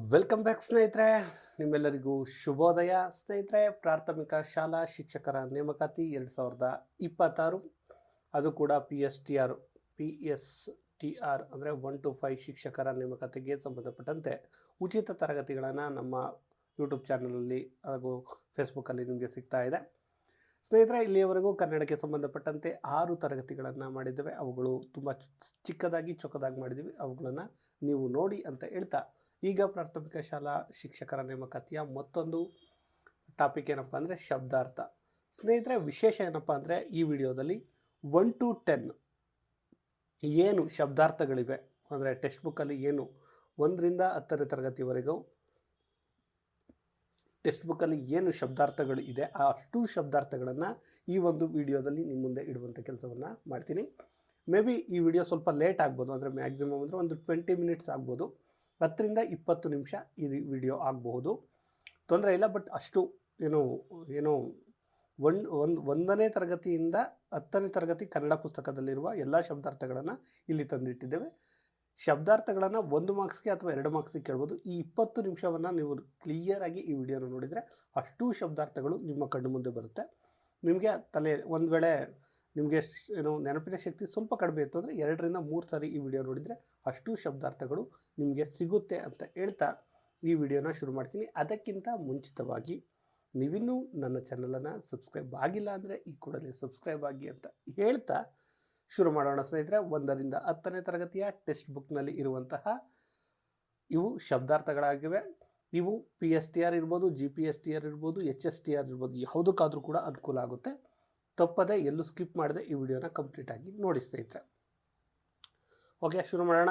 Welcome back ಸ್ನೇಹಿತರೆ. ನಿಮ್ಮೆಲ್ಲರಿಗೂ ಶುಭೋದಯ ಸ್ನೇಹಿತರೆ. ಪ್ರಾಥಮಿಕ ಶಾಲಾ ಶಿಕ್ಷಕರ ನೇಮಕಾತಿ 2026, ಅದು ಕೂಡ ಪಿ ಎಸ್ ಟಿ ಆರ್ ಅಂದರೆ 1 to 5 ಶಿಕ್ಷಕರ ನೇಮಕಾತಿಗೆ ಸಂಬಂಧಪಟ್ಟಂತೆ ಉಚಿತ ತರಗತಿಗಳನ್ನು ನಮ್ಮ ಯೂಟ್ಯೂಬ್ ಚಾನಲಲ್ಲಿ ಹಾಗೂ ಫೇಸ್ಬುಕ್ಕಲ್ಲಿ ನಿಮಗೆ ಸಿಗ್ತಾ ಇದೆ ಸ್ನೇಹಿತರೆ. ಇಲ್ಲಿಯವರೆಗೂ ಕನ್ನಡಕ್ಕೆ ಸಂಬಂಧಪಟ್ಟಂತೆ 6 ತರಗತಿಗಳನ್ನು ಮಾಡಿದ್ದೇವೆ. ಅವುಗಳು ತುಂಬ ಚಿಕ್ಕದಾಗಿ ಚೊಕ್ಕದಾಗಿ ಮಾಡಿದ್ದೀವಿ. ಅವುಗಳನ್ನು ನೀವು ನೋಡಿ ಅಂತ ಹೇಳ್ತಾ, ಈಗ ಪ್ರಾಥಮಿಕ ಶಾಲಾ ಶಿಕ್ಷಕರ ನೇಮಕಾತಿಯ ಮತ್ತೊಂದು ಟಾಪಿಕ್ ಏನಪ್ಪ ಅಂದರೆ ಶಬ್ದಾರ್ಥ. ಸ್ನೇಹಿತರೆ, ವಿಶೇಷ ಏನಪ್ಪ ಅಂದರೆ ಈ ವಿಡಿಯೋದಲ್ಲಿ 1 to 10 ಏನು ಶಬ್ದಾರ್ಥಗಳಿವೆ ಅಂದರೆ ಟೆಕ್ಸ್ಟ್ ಬುಕ್ಕಲ್ಲಿ ಏನು 1ರಿಂದ 10ನೇ ತರಗತಿವರೆಗೂ ಟೆಕ್ಸ್ಟ್ ಬುಕ್ಕಲ್ಲಿ ಏನು ಶಬ್ದಾರ್ಥಗಳು ಇದೆ ಆ ಅಷ್ಟು ಶಬ್ದಾರ್ಥಗಳನ್ನು ಈ ಒಂದು ವಿಡಿಯೋದಲ್ಲಿ ನಿಮ್ಮ ಮುಂದೆ ಇಡುವಂಥ ಕೆಲಸವನ್ನು ಮಾಡ್ತೀನಿ. ಮೇ ಬಿ ಈ ವಿಡಿಯೋ ಸ್ವಲ್ಪ ಲೇಟ್ ಆಗ್ಬೋದು, ಅಂದರೆ ಮ್ಯಾಕ್ಸಿಮಮ್ ಅಂದರೆ ಒಂದು 20 ಮಿನಿಟ್ಸ್ ಆಗ್ಬೋದು, 10ರಿಂದ 20 ನಿಮಿಷ ಈ ವಿಡಿಯೋ ಆಗಬಹುದು, ತೊಂದರೆ ಇಲ್ಲ. ಬಟ್ ಅಷ್ಟು ಏನು 1ನೇ ತರಗತಿಯಿಂದ 10ನೇ ತರಗತಿ ಕನ್ನಡ ಪುಸ್ತಕದಲ್ಲಿರುವ ಎಲ್ಲ ಶಬ್ದಾರ್ಥಗಳನ್ನು ಇಲ್ಲಿ ತಂದಿಟ್ಟಿದ್ದೇವೆ. ಶಬ್ದಾರ್ಥಗಳನ್ನು 1 ಮಾರ್ಕ್ಸ್ಗೆ ಅಥವಾ 2 ಮಾರ್ಕ್ಸ್ಗೆ ಕೇಳ್ಬೋದು. ಈ 20 ನಿಮಿಷವನ್ನು ನೀವು ಕ್ಲಿಯರಾಗಿ ಈ ವಿಡಿಯೋನ ನೋಡಿದರೆ ಅಷ್ಟು ಶಬ್ದಾರ್ಥಗಳು ನಿಮ್ಮ ಕಣ್ಣು ಮುಂದೆ ಬರುತ್ತೆ. ನಿಮಗೆ ಒಂದು ವೇಳೆ ನಿಮಗೆ ನೆನಪಿನ ಶಕ್ತಿ ಸ್ವಲ್ಪ ಕಡಿಮೆ ಇತ್ತು ಅಂದರೆ 2ರಿಂದ 3 ಸಾರಿ ಈ ವಿಡಿಯೋ ನೋಡಿದರೆ ಅಷ್ಟು ಶಬ್ದಾರ್ಥಗಳು ನಿಮಗೆ ಸಿಗುತ್ತೆ ಅಂತ ಹೇಳ್ತಾ ಈ ವಿಡಿಯೋನ ಶುರು ಮಾಡ್ತೀನಿ. ಅದಕ್ಕಿಂತ ಮುಂಚಿತವಾಗಿ ನೀವಿನ್ನೂ ನನ್ನ ಚಾನಲನ್ನು ಸಬ್ಸ್ಕ್ರೈಬ್ ಆಗಿಲ್ಲ ಅಂದರೆ ಈ ಕೂಡಲೇ ಸಬ್ಸ್ಕ್ರೈಬ್ ಆಗಿ ಅಂತ ಹೇಳ್ತಾ ಶುರು ಮಾಡೋಣ ಸ್ನೇಹಿತರೆ. 1ರಿಂದ 10ನೇ ತರಗತಿಯ ಟೆಕ್ಸ್ಟ್ ಬುಕ್ನಲ್ಲಿ ಇರುವಂತಹ ಇವು ಶಬ್ದಾರ್ಥಗಳಾಗಿವೆ. ಇವು PSTR ಇರ್ಬೋದು, GPSTR ಇರ್ಬೋದು, HSTR ಇರ್ಬೋದು, ಯಾವುದಕ್ಕಾದರೂ ಕೂಡ ಅನುಕೂಲ ಆಗುತ್ತೆ. ತಪ್ಪದೆ ಎಲ್ಲೂ ಸ್ಕಿಪ್ ಮಾಡದೆ ಈ ವಿಡಿಯೋನ ಕಂಪ್ಲೀಟಾಗಿ ನೋಡಿ ಸ್ನೇಹಿತರೆ. ಓಕೆ, ಶುರು ಮಾಡೋಣ.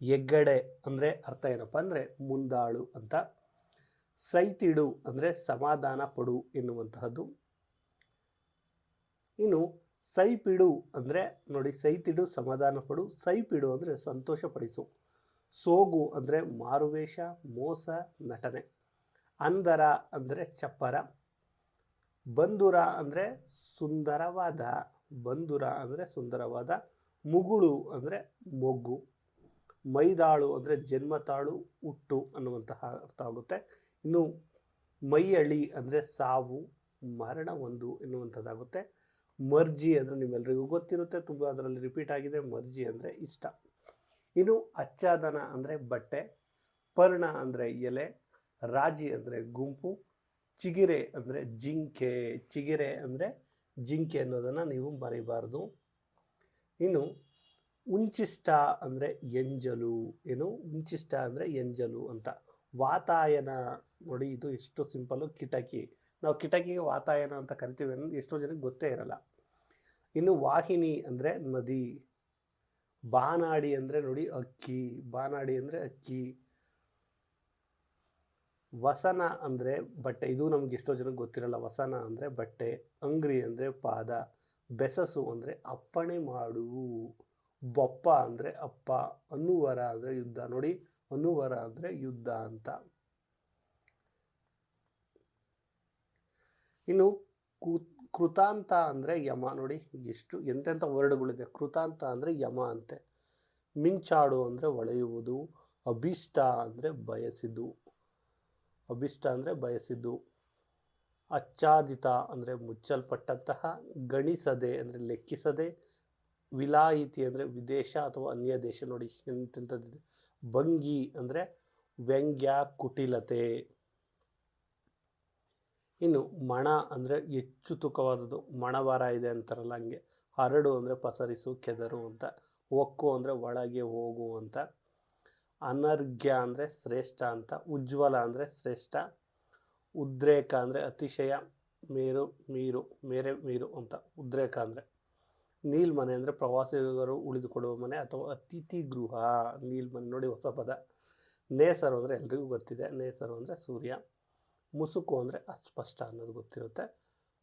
ಹೆಗ್ಗಡೆ ಅಂದರೆ ಅರ್ಥ ಏನಪ್ಪ ಅಂದರೆ ಮುಂದಾಳು ಅಂತ. ಸೈತಿಡು ಅಂದರೆ ಸಮಾಧಾನ ಪಡು ಎನ್ನುವಂತಹದ್ದು. ಇನ್ನು ಸೈಪಿಡು ಅಂದರೆ ನೋಡಿ, ಸೈತಿಡು ಸಮಾಧಾನ ಪಡು, ಸೈಪಿಡು ಅಂದರೆ ಸಂತೋಷಪಡಿಸು. ಸೋಗು ಅಂದರೆ ಮಾರುವೇಷ, ಮೋಸ, ನಟನೆ. ಅಂದರ ಅಂದರೆ ಚಪ್ಪರ. ಬಂದುರ ಅಂದರೆ ಸುಂದರವಾದ, ಬಂದುರ ಅಂದರೆ ಸುಂದರವಾದ. ಮುಗುಳು ಅಂದರೆ ಮೊಗ್ಗು. ಮೈದಾಳು ಅಂದರೆ ಜನ್ಮತಾಳು, ಹುಟ್ಟು ಅನ್ನುವಂತಹ ಅರ್ಥ ಆಗುತ್ತೆ. ಇನ್ನು ಮೈಯಳಿ ಅಂದರೆ ಸಾವು, ಮರಣ ಒಂದು ಎನ್ನುವಂಥದ್ದಾಗುತ್ತೆ. ಮರ್ಜಿ ಅಂದರೆ ನಿಮ್ಮೆಲ್ಲರಿಗೂ ಗೊತ್ತಿರುತ್ತೆ, ತುಂಬ ಅದರಲ್ಲಿ ರಿಪೀಟ್ ಆಗಿದೆ. ಮರ್ಜಿ ಅಂದರೆ ಇಷ್ಟ. ಇನ್ನು ಅಚ್ಚಾದನ ಅಂದರೆ ಬಟ್ಟೆ. ಪರ್ಣ ಅಂದರೆ ಎಲೆ. ರಾಜಿ ಅಂದರೆ ಗುಂಪು. ಚಿಗಿರೆ ಅಂದರೆ ಜಿಂಕೆ. ಚಿಗಿರೆ ಅಂದರೆ ಜಿಂಕೆ ಅನ್ನೋದನ್ನು ನೀವು ಮರಿಬಾರ್ದು. ಇನ್ನು ಉಂಚಿಷ್ಟ ಅಂದರೆ ಎಂಜಲು. ಉಂಚಿಷ್ಟ ಅಂದರೆ ಎಂಜಲು ಅಂತ. ವಾತಾಯನ ನೋಡಿ, ಇದು ಎಷ್ಟು ಸಿಂಪಲ್ಲು. ಕಿಟಕಿ, ನಾವು ಕಿಟಕಿಗೆ ವಾತಾಯನ ಅಂತ ಕರಿತೀವಿ ಅನ್ನೋದು ಎಷ್ಟೋ ಜನಕ್ಕೆ ಗೊತ್ತೇ ಇರಲ್ಲ. ಇನ್ನು ವಾಹಿನಿ ಅಂದರೆ ನದಿ. ಬಾನಾಡಿ ಅಂದರೆ ನೋಡಿ ಅಕ್ಕಿ, ಬಾನಾಡಿ ಅಂದರೆ ಅಕ್ಕಿ. ವಸನ ಅಂದರೆ ಬಟ್ಟೆ, ಇದು ನಮ್ಗೆ ಎಷ್ಟೋ ಜನಕ್ಕೆ ಗೊತ್ತಿರಲ್ಲ. ವಸನ ಅಂದರೆ ಬಟ್ಟೆ. ಅಂಗ್ರಿ ಅಂದರೆ ಪಾದ. ಬೆಸಸು ಅಂದರೆ ಅಪ್ಪಣೆ ಮಾಡು. ಬೊಪ್ಪ ಅಂದರೆ ಅಪ್ಪ. ಅನ್ನುವರ ಅಂದರೆ ಯುದ್ಧ. ನೋಡಿ, ಅನ್ನುವರ ಅಂದರೆ ಯುದ್ಧ ಅಂತ. ಇನ್ನು ಕೃತಾಂತ ಅಂದರೆ ಯಮ. ನೋಡಿ ಎಂತೆಂಥ ವರ್ಡ್ಗಳಿದೆ. ಕೃತಾಂತ ಅಂದರೆ ಯಮ ಅಂತೆ. ಮಿಂಚಾಡು ಅಂದರೆ ಹೊಳೆಯುವುದು. ಅಭಿಷ್ಟ ಅಂದರೆ ಬಯಸಿದ್ದು. ಅಭಿಷ್ಟ ಅಂದರೆ ಬಯಸಿದ್ದು. ಆಚ್ಛಾದಿತ ಅಂದರೆ ಮುಚ್ಚಲ್ಪಟ್ಟಂತಹ. ಗಣಿಸದೆ ಅಂದರೆ ಲೆಕ್ಕಿಸದೆ. ವಿಲಾಯಿತಿ ಅಂದರೆ ವಿದೇಶ ಅಥವಾ ಅನ್ಯ ದೇಶ. ನೋಡಿ ಎಂತೆಂಥದ್ದಿದೆ. ಭಂಗಿ ಅಂದರೆ ವ್ಯಂಗ್ಯ, ಕುಟಿಲತೆ. ಇನ್ನು ಮಣ ಅಂದರೆ ಹೆಚ್ಚು ತೂಕವಾದದ್ದು. ಮಣವಾರ ಇದೆ ಅಂತಾರಲ್ಲ ಹಂಗೆ. ಹರಡು ಅಂದರೆ ಪಸರಿಸು, ಕೆದರು ಅಂತ. ಒಕ್ಕು ಅಂದರೆ ಒಳಗೆ ಹೋಗು ಅಂತ. ಅನರ್ಘ್ಯ ಅಂದರೆ ಶ್ರೇಷ್ಠ ಅಂತ. ಉಜ್ವಲ ಅಂದರೆ ಶ್ರೇಷ್ಠ. ಉದ್ರೇಕ ಅಂದರೆ ಅತಿಶಯ, ಮೇರೆ ಮೀರು ಅಂತ. ಉದ್ರೇಕ ಅಂದರೆ. ನೀಲ್ಮನೆ ಅಂದರೆ ಪ್ರವಾಸಿಗರು ಉಳಿದುಕೊಳ್ಳುವ ಮನೆ ಅಥವಾ ಅತಿಥಿ ಗೃಹ. ನೀಲ್ಮನೆ ನೋಡಿ, ಹೊಸ ಪದ. ನೇಸರು ಅಂದರೆ ಎಲ್ರಿಗೂ ಗೊತ್ತಿದೆ. ನೇಸರು ಅಂದರೆ ಸೂರ್ಯ. ಮುಸುಕು ಅಂದರೆ ಅಸ್ಪಷ್ಟ ಅನ್ನೋದು ಗೊತ್ತಿರುತ್ತೆ.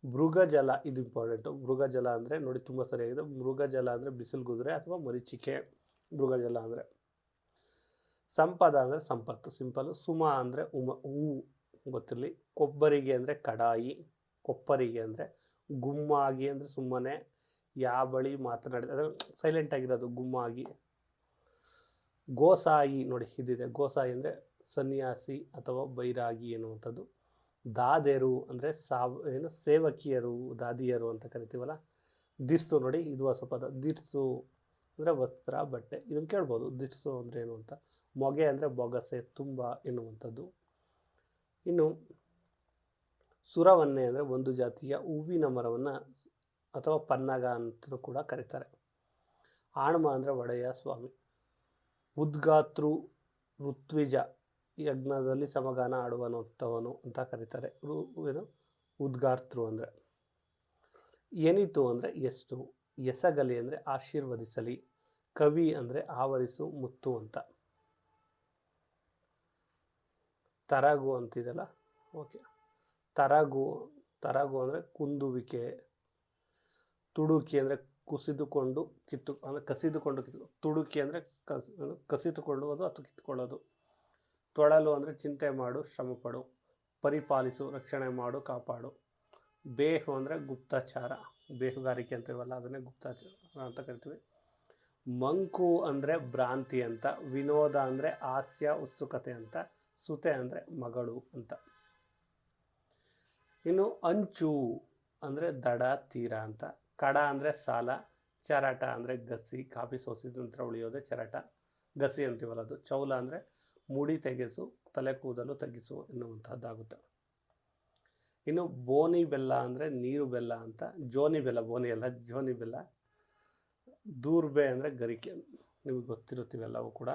ಮೃಗಜಲ, ಇದು ಇಂಪಾರ್ಟೆಂಟು. ಮೃಗಜಲ ಅಂದರೆ ನೋಡಿ ತುಂಬ ಸರಿಯಾಗಿದೆ. ಮೃಗಜಲ ಅಂದರೆ ಬಿಸಿಲುಗುದುರೆ ಅಥವಾ ಮರೀಚಿಕೆ. ಮೃಗಜಲ ಅಂದರೆ. ಸಂಪದ ಅಂದರೆ ಸಂಪತ್ತು, ಸಿಂಪಲ್ಲು. ಸುಮ ಅಂದರೆ ಹೂವು, ಗೊತ್ತಿರಲಿ. ಕೊಬ್ಬರಿಗೆ ಅಂದರೆ ಕಡಾಯಿ. ಕೊಪ್ಪರಿಗೆ ಅಂದರೆ. ಗುಮ್ಮಾಗಿ ಅಂದರೆ ಸುಮ್ಮನೆ ಬಳಿ ಮಾತನಾಡಿದ, ಅಂದರೆ ಸೈಲೆಂಟ್ ಆಗಿರೋದು, ಗುಮ್ಮಾಗಿ. ಗೋಸಾಯಿ ನೋಡಿ ಇದಿದೆ. ಗೋಸಾಯಿ ಅಂದರೆ ಸನ್ಯಾಸಿ ಅಥವಾ ಬೈರಾಗಿ ಎನ್ನುವಂಥದ್ದು. ದಾದೆರು ಅಂದರೆ ಸೇವಕಿಯರು, ದಾದಿಯರು ಅಂತ ಕರಿತೀವಲ್ಲ. ದಿರ್ಸು ನೋಡಿ, ಇದು ಹೊಸ ಪದ. ದಿರ್ಸು ಅಂದರೆ ವಸ್ತ್ರ, ಬಟ್ಟೆ. ಇದನ್ನು ಕೇಳ್ಬೋದು, ದಿರ್ಸು ಅಂದರೆ ಏನು ಅಂತ. ಮೊಗೆ ಅಂದರೆ ಬೊಗಸೆ, ತುಂಬ ಎನ್ನುವಂಥದ್ದು. ಇನ್ನು ಸುರವನ್ನೇ ಅಂದರೆ ಒಂದು ಜಾತಿಯ ಹೂವಿನ ಮರವನ್ನು ಅಥವಾ ಪನ್ನಗ ಅಂತಲೂ ಕೂಡ ಕರೀತಾರೆ. ಆಣ್ಮ ಅಂದರೆ ಒಡೆಯ, ಸ್ವಾಮಿ. ಉದ್ಗಾತೃ, ಋತ್ವಿಜ, ಯಜ್ಞದಲ್ಲಿ ಸಮಗಾನ ಆಡುವಂಥವನು ಅಂತ ಕರೀತಾರೆ. ಏನು ಉದ್ಗಾತೃ ಅಂದರೆ. ಎನಿತು ಅಂದರೆ ಎಷ್ಟು. ಎಸಗಲಿ ಅಂದರೆ ಆಶೀರ್ವದಿಸಲಿ. ಕವಿ ಅಂದರೆ ಆವರಿಸು, ಮುತ್ತು ಅಂತ. ತರಗು ಅಂತಿದೆಲ್ಲ, ಓಕೆ. ತರಗು ಅಂದರೆ ಕುಂದುವಿಕೆ. ತುಡುಕಿ ಅಂದರೆ ಕುಸಿದುಕೊಂಡು ಅಂದರೆ ಕಸಿದುಕೊಂಡು ತುಡುಕಿ ಅಂದರೆ ಕಸಿದುಕೊಳ್ಳುವುದು ಅಥವಾ ಕಿತ್ತುಕೊಳ್ಳೋದು. ತೊಳಲು ಅಂದರೆ ಚಿಂತೆ ಮಾಡು, ಶ್ರಮಪಡು. ಪರಿಪಾಲಿಸು, ರಕ್ಷಣೆ ಮಾಡು, ಕಾಪಾಡು. ಬೇಹು ಅಂದರೆ ಗುಪ್ತಚಾರ, ಬೇಹುಗಾರಿಕೆ ಅಂತೀವಲ್ಲ, ಅದನ್ನೇ ಗುಪ್ತಚಾರ ಅಂತ ಕರಿತೀವಿ. ಮಂಕು ಅಂದರೆ ಭ್ರಾಂತಿ ಅಂತ. ವಿನೋದ ಅಂದರೆ ಹಾಸ್ಯ, ಉತ್ಸುಕತೆ ಅಂತ. ಸುತೆ ಅಂದರೆ ಮಗಳು ಅಂತ. ಇನ್ನು ಅಂಚು ಅಂದರೆ ದಡ, ತೀರ ಅಂತ. ಕಡ ಅಂದರೆ ಸಾಲ. ಚರಟ ಅಂದರೆ ಗಸಿ, ಕಾಫಿ ಸೋಸಿದ ನಂತರ ಉಳಿಯೋದೇ ಚರಟ, ಗಸಿ ಅಂತೀವಲ್ಲ ಅದು. ಚೌಲ ಅಂದರೆ ಮುಡಿ ತೆಗೆಸು, ತಲೆ ಕೂದಲು ತಗ್ಗಿಸು ಎನ್ನುವಂಥದ್ದಾಗುತ್ತೆ. ಇನ್ನು ಬೋನಿ ಬೆಲ್ಲ ಅಂದರೆ ನೀರು ಬೆಲ್ಲ ಅಂತ. ಜೋನಿ ಬೆಲ್ಲ, ಬೋನಿ ಅಲ್ಲ, ಜೋನಿ ಬೆಲ್ಲ. ದೂರ್ಬೆ ಅಂದರೆ ಗರಿಕೆ, ನಿಮಗೆ ಗೊತ್ತಿರುತ್ತೀವೆಲ್ಲವೂ ಕೂಡ.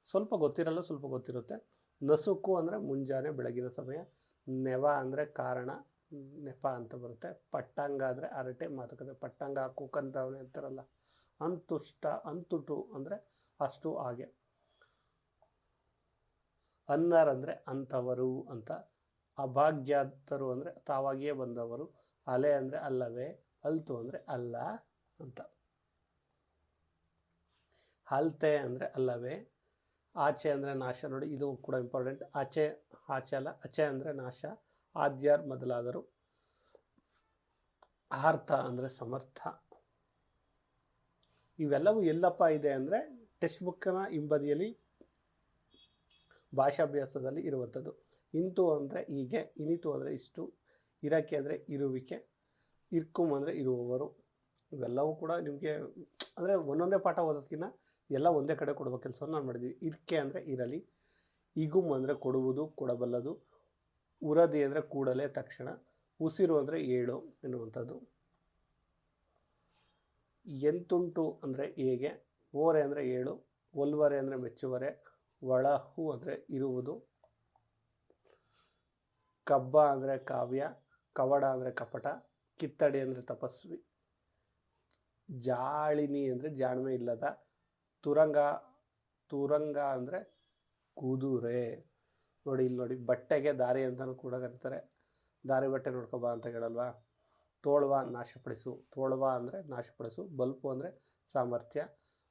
ಸ್ವಲ್ಪ ಗೊತ್ತಿರಲ್ಲ, ಸ್ವಲ್ಪ ಗೊತ್ತಿರುತ್ತೆ. ನಸುಕು ಅಂದರೆ ಮುಂಜಾನೆ, ಬೆಳಗಿನ ಸಮಯ. ನೆವ ಅಂದರೆ ಕಾರಣ, ನೆಪ ಅಂತ ಬರುತ್ತೆ. ಪಟ್ಟಂಗ ಅಂದರೆ ಹರಟೆ, ಮಾತುಕತೆ. ಪಟ್ಟಂಗ ಕೂಕಂತವನೇ ಅಂತಾರಲ್ಲ. ಅಂತುಷ್ಟ, ಅಂತುಟು ಅಂದರೆ ಅಷ್ಟು, ಹಾಗೆ. ಅನ್ನರ್ ಅಂದರೆ ಅಂಥವರು ಅಂತ. ಅಭಾಗ್ಯತರು ಅಂದರೆ ತಾವಾಗಿಯೇ ಬಂದವರು. ಅಲೆ ಅಂದರೆ ಅಲ್ಲವೇ. ಅಲ್ತು ಅಂದರೆ ಅಲ್ಲ ಅಂತ. ಅಲ್ತೆ ಅಂದರೆ ಅಲ್ಲವೇ. ಆಚೆ ಅಂದರೆ ನಾಶ. ನೋಡಿ, ಇದು ಕೂಡ ಇಂಪಾರ್ಟೆಂಟ್. ಆಚೆ ಅಲ್ಲ, ಅಚೆ ಅಂದರೆ ನಾಶ. ಆದ್ಯರ್ ಮೊದಲಾದರು. ಆರ್ಥ ಅಂದರೆ ಸಮರ್ಥ. ಇವೆಲ್ಲವೂ ಎಲ್ಲಪ್ಪ ಇದೆ ಅಂದರೆ ಟೆಕ್ಸ್ಟ್ ಬುಕ್ಕಿನ ಹಿಂಬದಿಯಲ್ಲಿ ಭಾಷಾಭ್ಯಾಸದಲ್ಲಿ ಇರುವಂಥದ್ದು. ಇಂತು ಅಂದರೆ ಹೀಗೆ, ಇನಿತು ಅಂದರೆ ಇಷ್ಟು, ಇರಕ್ಕೆ ಅಂದರೆ ಇರುವಿಕೆ, ಇರ್ಕುಮ್ ಅಂದರೆ ಇರುವವರು. ಇವೆಲ್ಲವೂ ಕೂಡ ನಿಮಗೆ ಅಂದರೆ ಒಂದೊಂದೇ ಪಾಠ ಓದೋದಕ್ಕಿಂತ ಎಲ್ಲ ಒಂದೇ ಕಡೆ ಕೊಡುವ ಕೆಲಸವನ್ನು ನಾನು ಮಾಡಿದ್ದೀವಿ. ಇರ್ಕೆ ಅಂದರೆ ಇರಲಿ. ಇಗುಮ್ ಅಂದರೆ ಕೊಡುವುದು, ಕೊಡಬಲ್ಲದು. ಉರದಿ ಅಂದರೆ ಕೂಡಲೇ, ತಕ್ಷಣ. ಉಸಿರು ಅಂದರೆ ಏಳು ಎನ್ನುವಂಥದ್ದು. ಎಂತುಂಟು ಅಂದರೆ ಹೇಗೆ. ಓರೆ ಅಂದರೆ ಏಳು. ಒಲ್ವರೆ ಅಂದರೆ ಮೆಚ್ಚುವರೆ. ಒಳಹು ಅಂದರೆ ಇರುವುದು. ಕಬ್ಬ ಅಂದರೆ ಕಾವ್ಯ. ಕವಡ ಅಂದರೆ ಕಪಟ. ಕಿತ್ತಡಿ ಅಂದರೆ ತಪಸ್ವಿ. ಜಾಳಿನಿ ಅಂದರೆ ಜಾಣ್ಮೆ ಇಲ್ಲದ. ತುರಂಗ ಅಂದರೆ ಕುದುರೆ. ನೋಡಿ, ಇಲ್ಲಿ ನೋಡಿ, ಬಟ್ಟೆಗೆ ದಾರಿ ಅಂತಲೂ ಕೂಡ ಕರೀತಾರೆ. ದಾರಿ ಬಟ್ಟೆ ನೋಡ್ಕೊಬಾ ಅಂತ ಹೇಳಲ್ವಾ. ತೋಳ್ವ, ನಾಶಪಡಿಸು. ತೋಳ್ವ ಅಂದರೆ ನಾಶಪಡಿಸು. ಬಲ್ಪು ಅಂದರೆ ಸಾಮರ್ಥ್ಯ.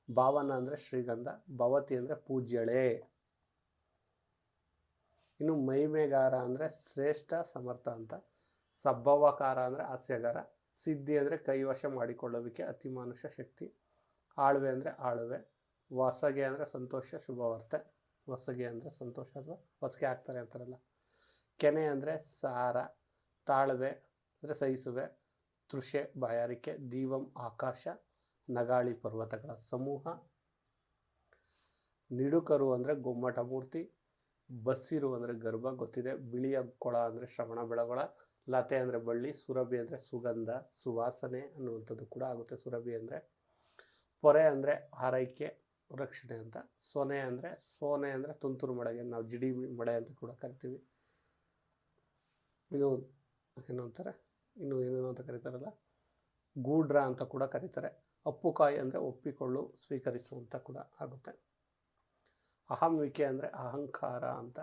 ಭಾವನ ಅಂದರೆ ಶ್ರೀಗಂಧ. ಭವತಿ ಅಂದರೆ ಪೂಜ್ಯಳೆ. ಇನ್ನು ಮೈಮೆಗಾರ ಅಂದರೆ ಶ್ರೇಷ್ಠ, ಸಮರ್ಥ ಅಂತ. ಸಬ್ಬವಕಾರ ಅಂದರೆ ಹಾಸ್ಯಗಾರ. ಸಿದ್ಧಿ ಅಂದರೆ ಕೈವಶ ಮಾಡಿಕೊಳ್ಳುವಿಕೆ, ಅತಿಮಾನುಷ ಶಕ್ತಿ. ಆಳ್ವೆ ಅಂದರೆ ಆಳುವೆ. ಹೊಸಗೆ ಅಂದರೆ ಸಂತೋಷ, ಶುಭವಾರ್ತೆ. ಹೊಸಗೆ ಅಂದರೆ ಸಂತೋಷ ಅಥವಾ ಹೊಸಗೆ ಆಗ್ತಾರೆ ಅಂತಾರಲ್ಲ. ಕೆನೆ ಅಂದರೆ ಸಾರ. ತಾಳ್ವೆ ಅಂದರೆ ಸಹಿಸುವೆ. ತೃಷೆ ಬಾಯಾರಿಕೆ. ದೀವಂ ಆಕಾಶ. ನಗಾಳಿ ಪರ್ವತಗಳ ಸಮೂಹ. ನಿಡುಕರು ಅಂದರೆ ಗೊಮ್ಮಟ ಮೂರ್ತಿ. ಬಸ್ಸಿರು ಅಂದರೆ ಗರ್ಭ, ಗೊತ್ತಿದೆ. ಬಿಳಿಯ ಕೊಳ ಅಂದರೆ ಶ್ರವಣ ಬೆಳಗೊಳ. ಲತೆ ಅಂದರೆ ಬಳ್ಳಿ. ಸುರಭಿ ಅಂದರೆ ಸುಗಂಧ, ಸುವಾಸನೆ ಅನ್ನುವಂಥದ್ದು ಕೂಡ ಆಗುತ್ತೆ ಸುರಭಿ ಅಂದರೆ. ಪೊರೆ ಅಂದರೆ ಆರೈಕೆ, ರಕ್ಷಣೆ ಅಂತ. ಸೋನೆ ಅಂದರೆ ತುಂತುರು ಮಳೆಗೆ ನಾವು ಜಿಡಿ ಮಳೆ ಅಂತ ಕೂಡ ಕರಿತೀವಿ. ಇದು ಏನು ಅಂತಾರೆ, ಇನ್ನು ಏನೇನು ಅಂತ ಕರೀತಾರಲ್ಲ, ಗೂಡ್ರ ಅಂತ ಕೂಡ ಕರೀತಾರೆ. ಅಪ್ಪುಕಾಯಿ ಅಂದರೆ ಒಪ್ಪಿಕೊಳ್ಳು, ಸ್ವೀಕರಿಸು ಅಂತ ಕೂಡ ಆಗುತ್ತೆ. ಅಹಂವಿಕೆ ಅಂದರೆ ಅಹಂಕಾರ ಅಂತ.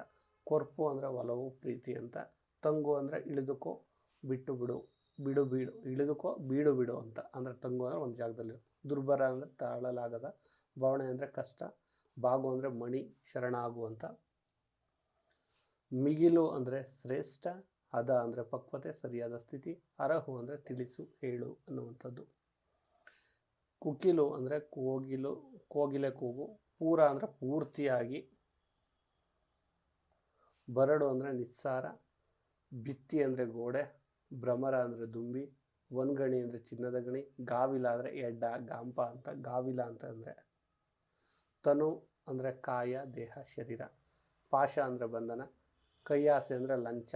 ಕೊರ್ಪು ಅಂದರೆ ಒಲವು, ಪ್ರೀತಿ ಅಂತ. ತಂಗು ಅಂದರೆ ಇಳಿದುಕೋ, ಬಿಟ್ಟು ಬಿಡು, ಇಳಿದುಕೋ, ಬಿಡು ಅಂತ. ಅಂದರೆ ತಂಗು ಅಂದರೆ ಒಂದು ಜಾಗದಲ್ಲಿ. ದುರ್ಬರ ಅಂದರೆ ತಾಳಲಾಗದ. ಬವಣೆ ಅಂದರೆ ಕಷ್ಟ. ಬಾಗು ಅಂದರೆ ಮಣಿ, ಶರಣಾಗು ಅಂತ. ಮಿಗಿಲು ಅಂದರೆ ಶ್ರೇಷ್ಠ. ಹದ ಅಂದರೆ ಪಕ್ವತೆ, ಸರಿಯಾದ ಸ್ಥಿತಿ. ಅರಹು ಅಂದರೆ ತಿಳಿಸು, ಹೇಳು ಅನ್ನುವಂಥದ್ದು. ಕುಕಿಲು ಅಂದರೆ ಕೋಗಿಲೆ ಕೂಗು. ಪೂರ ಅಂದರೆ ಪೂರ್ತಿಯಾಗಿ. ಬರಡು ಅಂದರೆ ನಿಸ್ಸಾರ, ಭಿತ್ತಿ ಅಂದರೆ ಗೋಡೆ, ಭ್ರಮರ ಅಂದರೆ ದುಂಬಿ, ಒನ್ಗಣಿ ಅಂದರೆ ಚಿನ್ನದ ಗಣಿ, ಗಾವಿಲ ಅಂದರೆ ಎಡ್ಡ, ಗಾಂಪ ಅಂತ ಗಾವಿಲ ಅಂತ ಅಂದರೆ. ತನು ಅಂದರೆ ಕಾಯ, ದೇಹ, ಶರೀರ. ಪಾಶ ಅಂದರೆ ಬಂಧನ, ಕೈಯಾಸೆ ಅಂದರೆ ಲಂಚ,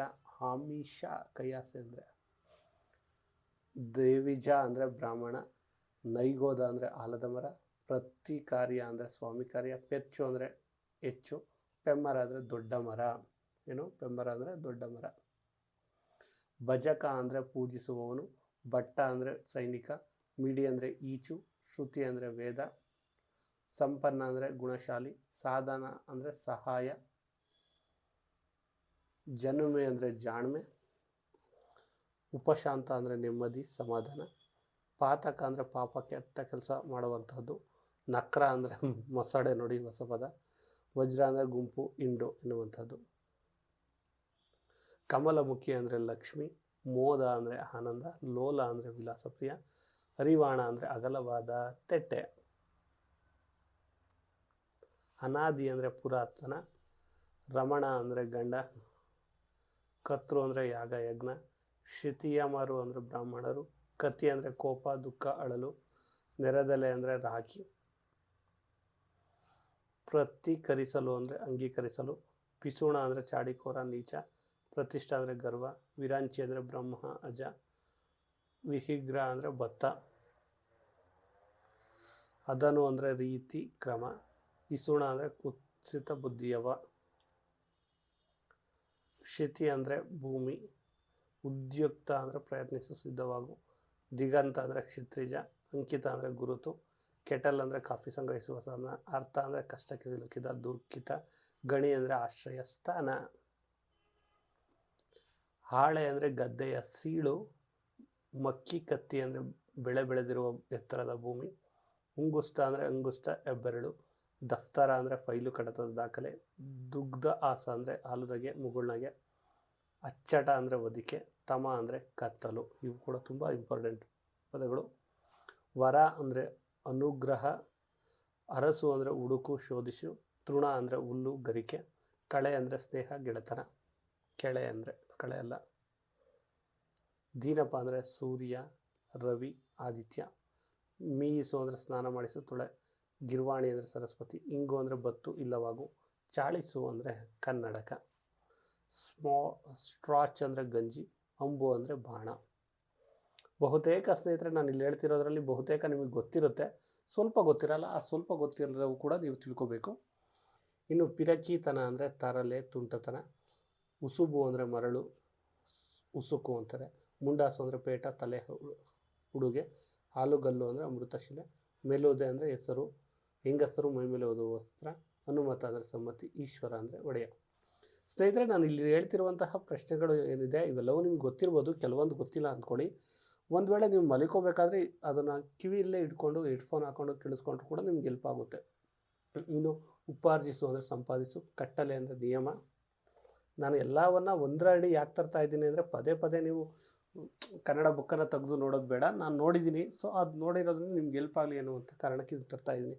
ಆಮಿಷ ಕೈಯಾಸೆ ಅಂದರೆ. ದೇವಿಜ ಅಂದರೆ ಬ್ರಾಹ್ಮಣ, ನೈಗೋದ ಅಂದರೆ ಆಲದ ಮರ, ಪ್ರತಿಕಾರ್ಯ ಅಂದರೆ ಸ್ವಾಮಿ ಕಾರ್ಯ, ಪೆಚ್ಚು ಅಂದರೆ ಹೆಚ್ಚು, ಪೆಮ್ಮರ ಅಂದರೆ ದೊಡ್ಡ ಮರ. ಏನು ಪೆಮ್ಮರ ಅಂದರೆ ದೊಡ್ಡ ಮರ. ಭಜಕ ಅಂದರೆ ಪೂಜಿಸುವವನು, ಭಟ್ಟ ಅಂದರೆ ಸೈನಿಕ, ಮಿಡಿ ಅಂದರೆ ಈಚು, ಶ್ರುತಿ ಅಂದರೆ ವೇದ, ಸಂಪನ್ನ ಅಂದರೆ ಗುಣಶಾಲಿ, ಸಾಧನ ಅಂದರೆ ಸಹಾಯ, ಜನುಮೆ ಅಂದರೆ ಜಾಣ್ಮೆ, ಉಪಶಾಂತ ಅಂದರೆ ನೆಮ್ಮದಿ ಸಮಾಧಾನ, ಪಾತಕ ಅಂದರೆ ಪಾಪ ಕೆಟ್ಟ ಕೆಲಸ ಮಾಡುವಂತಹದ್ದು, ನಕ್ರ ಅಂದರೆ ಮಸಡೆ ನೋಡಿ ಹೊಸ ಪದ, ವಜ್ರ ಅಂದರೆ ಗುಂಪು ಹಿಂಡು ಎನ್ನುವಂಥದ್ದು. ಕಮಲಮುಖಿ ಅಂದರೆ ಲಕ್ಷ್ಮಿ, ಮೋದ ಅಂದರೆ ಆನಂದ, ಲೋಲ ಅಂದರೆ ವಿಲಾಸಪ್ರಿಯ, ಹರಿವಾಣ ಅಂದರೆ ಅಗಲವಾದ ತೆಟ್ಟೆ, ಅನಾದಿ ಅಂದರೆ ಪುರಾತನ, ರಮಣ ಅಂದರೆ ಗಂಡ, ಕರ್ತೃ ಅಂದರೆ ಯಾಗ ಯಜ್ಞ, ಕ್ಷಿತಿಯಮರು ಅಂದರೆ ಬ್ರಾಹ್ಮಣರು, ಕತಿ ಅಂದರೆ ಕೋಪ ದುಃಖ ಅಳಲು, ನೆರೆದಲೆ ಅಂದರೆ ರಾಖಿ, ಪ್ರತಿಕರಿಸಲು ಅಂದರೆ ಅಂಗೀಕರಿಸಲು, ಪಿಸುಣ ಅಂದರೆ ಚಾಡಿಕೋರ ನೀಚ, ಪ್ರತಿಷ್ಠಾ ಅಂದರೆ ಗರ್ವ, ವಿರಾಂಚಿ ಅಂದರೆ ಬ್ರಹ್ಮ ಅಜ, ವಿಹಿಗ್ರ ಅಂದರೆ ಭತ್ತ, ಅದನು ಅಂದರೆ ರೀತಿ ಕ್ರಮ, ಇಸುಣ ಅಂದರೆ ಕುತ್ಸಿತ ಬುದ್ಧಿಯವ, ಕ್ಷಿತಿ ಅಂದರೆ ಭೂಮಿ, ಉದ್ಯುಕ್ತ ಅಂದರೆ ಪ್ರಯತ್ನಿಸು ಸಿದ್ಧವಾಗು, ದಿಗಂತ ಅಂದರೆ ಕ್ಷಿತ್ರಿಜ, ಅಂಕಿತ ಅಂದರೆ ಗುರುತು, ಕೆಟಲ್ ಅಂದರೆ ಕಾಫಿ ಸಂಗ್ರಹಿಸುವ ಸಾಧನ, ಅರ್ಥ ಅಂದರೆ ಕಷ್ಟಕ್ಕೆ ಸಿಲುಕಿದ ದುರ್ಕಿತ, ಗಣಿ ಅಂದರೆ ಆಶ್ರಯ ಸ್ಥಾನ, ಹಾಳೆ ಅಂದರೆ ಗದ್ದೆಯ ಸೀಳು, ಮಕ್ಕಿ ಕತ್ತಿ ಅಂದರೆ ಬೆಳೆ ಬೆಳೆದಿರುವ ಎತ್ತರದ ಭೂಮಿ, ಉಂಗುಷ್ಟ ಅಂದರೆ ಅಂಗುಷ್ಟ ಹೆಬ್ಬೆರಳು, ದಫ್ತರ ಅಂದರೆ ಫೈಲು ಕಡತದ ದಾಖಲೆ, ದುಗ್ಧ ಆಸ ಅಂದರೆ ಹಾಲುದಗೆ ಮುಗುಳ್ನಗೆ, ಅಚ್ಚಟ ಅಂದರೆ ಒದಿಕೆ, ತಮ ಅಂದರೆ ಕತ್ತಲು. ಇವು ಕೂಡ ತುಂಬ ಇಂಪಾರ್ಟೆಂಟ್ ಪದಗಳು. ವರ ಅಂದರೆ ಅನುಗ್ರಹ, ಅರಸು ಅಂದರೆ ಹುಡುಕು ಶೋಧಿಸು, ತೃಣ ಅಂದರೆ ಹುಲ್ಲು ಗರಿಕೆ, ಕಳೆ ಅಂದರೆ ಸ್ನೇಹ ಗೆಳೆತನ, ಕೆಳೆ ಅಂದರೆ ಕಳೆ ಅಲ್ಲ, ದೀನಪ ಅಂದರೆ ಸೂರ್ಯ ರವಿ ಆದಿತ್ಯ, ಮೀಯಿಸು ಅಂದರೆ ಸ್ನಾನ ಮಾಡಿಸು ತುಳೆ, ಗಿರ್ವಾಣಿ ಅಂದರೆ ಸರಸ್ವತಿ, ಇಂಗು ಅಂದರೆ ಬತ್ತು ಇಲ್ಲವಾಗು, ಚಾಳಿಸು ಅಂದರೆ ಕನ್ನಡಕ, ಸ್ಟ್ರಾಚ್ ಅಂದರೆ ಗಂಜಿ, ಅಂಬು ಅಂದರೆ ಬಾಣ. ಬಹುತೇಕ ಸ್ನೇಹಿತರೆ ನಾನು ಇಲ್ಲಿ ಹೇಳ್ತಿರೋದ್ರಲ್ಲಿ ಬಹುತೇಕ ನಿಮಗೆ ಗೊತ್ತಿರುತ್ತೆ, ಸ್ವಲ್ಪ ಗೊತ್ತಿರಲ್ಲ. ಆ ಸ್ವಲ್ಪ ಗೊತ್ತಿರೋದು ಕೂಡ ನೀವು ತಿಳ್ಕೊಬೇಕು. ಇನ್ನು ಪಿರಕೀತನ ಅಂದರೆ ತರಲೆ ತುಂಟತನ, ಉಸುಬು ಅಂದರೆ ಮರಳು ಉಸುಕು ಅಂತಾರೆ, ಮುಂಡಾಸು ಅಂದರೆ ಪೇಟ ತಲೆ ಉಡುಗೆ, ಹಾಲುಗಲ್ಲು ಅಂದರೆ ಅಮೃತಶಿಲೆ, ಮೇಲುದೆ ಅಂದರೆ ಹೆಸರು, ಹೆಂಗಸರು ಮೈಮೇಲೆ ಓದುವ ವಸ್ತ್ರ, ಅನುಮತ ಅಂದರೆ ಸಮ್ಮತಿ, ಈಶ್ವರ ಅಂದರೆ ಒಡೆಯ. ಸ್ನೇಹಿತರೆ ನಾನು ಇಲ್ಲಿ ಹೇಳ್ತಿರುವಂತಹ ಪ್ರಶ್ನೆಗಳು ಏನಿದೆ ಇವೆಲ್ಲವೂ ನಿಮ್ಗೆ ಗೊತ್ತಿರ್ಬೋದು, ಕೆಲವೊಂದು ಗೊತ್ತಿಲ್ಲ ಅಂದ್ಕೊಳ್ಳಿ. ಒಂದು ವೇಳೆ ನೀವು ಮಲಿಕೋಬೇಕಾದ್ರೆ ಅದನ್ನು ಕಿವಿಯಲ್ಲೇ ಇಟ್ಕೊಂಡು ಹೆಡ್ಫೋನ್ ಹಾಕೊಂಡು ಕೇಳಿಸ್ಕೊಂಡ್ರು ಕೂಡ ನಿಮ್ಗೆ ಹೆಲ್ಪ್ ಆಗುತ್ತೆ. ಇನ್ನು ಉಪಾರ್ಜಿಸು ಅಂದರೆ ಸಂಪಾದಿಸು, ಕಟ್ಟಲೆ ಅಂದರೆ ನಿಯಮ. ನಾನು ಎಲ್ಲವನ್ನ ಒಂದರ ಅಡಿ ಯಾಕೆ ತರ್ತಾ ಇದ್ದೀನಿ ಅಂದರೆ ಪದೇ ಪದೇ ನೀವು ಕನ್ನಡ ಬುಕ್ಕನ್ನು ತೆಗೆದು ನೋಡೋದು ಬೇಡ, ನಾನು ನೋಡಿದ್ದೀನಿ. ಸೊ ಅದು ನೋಡಿರೋದ್ರಿಂದ ನಿಮ್ಗೆ ಹೆಲ್ಪ್ ಆಗಲಿ ಅನ್ನುವಂಥ ಕಾರಣಕ್ಕೆ ಇದು ತರ್ತಾ ಇದ್ದೀನಿ.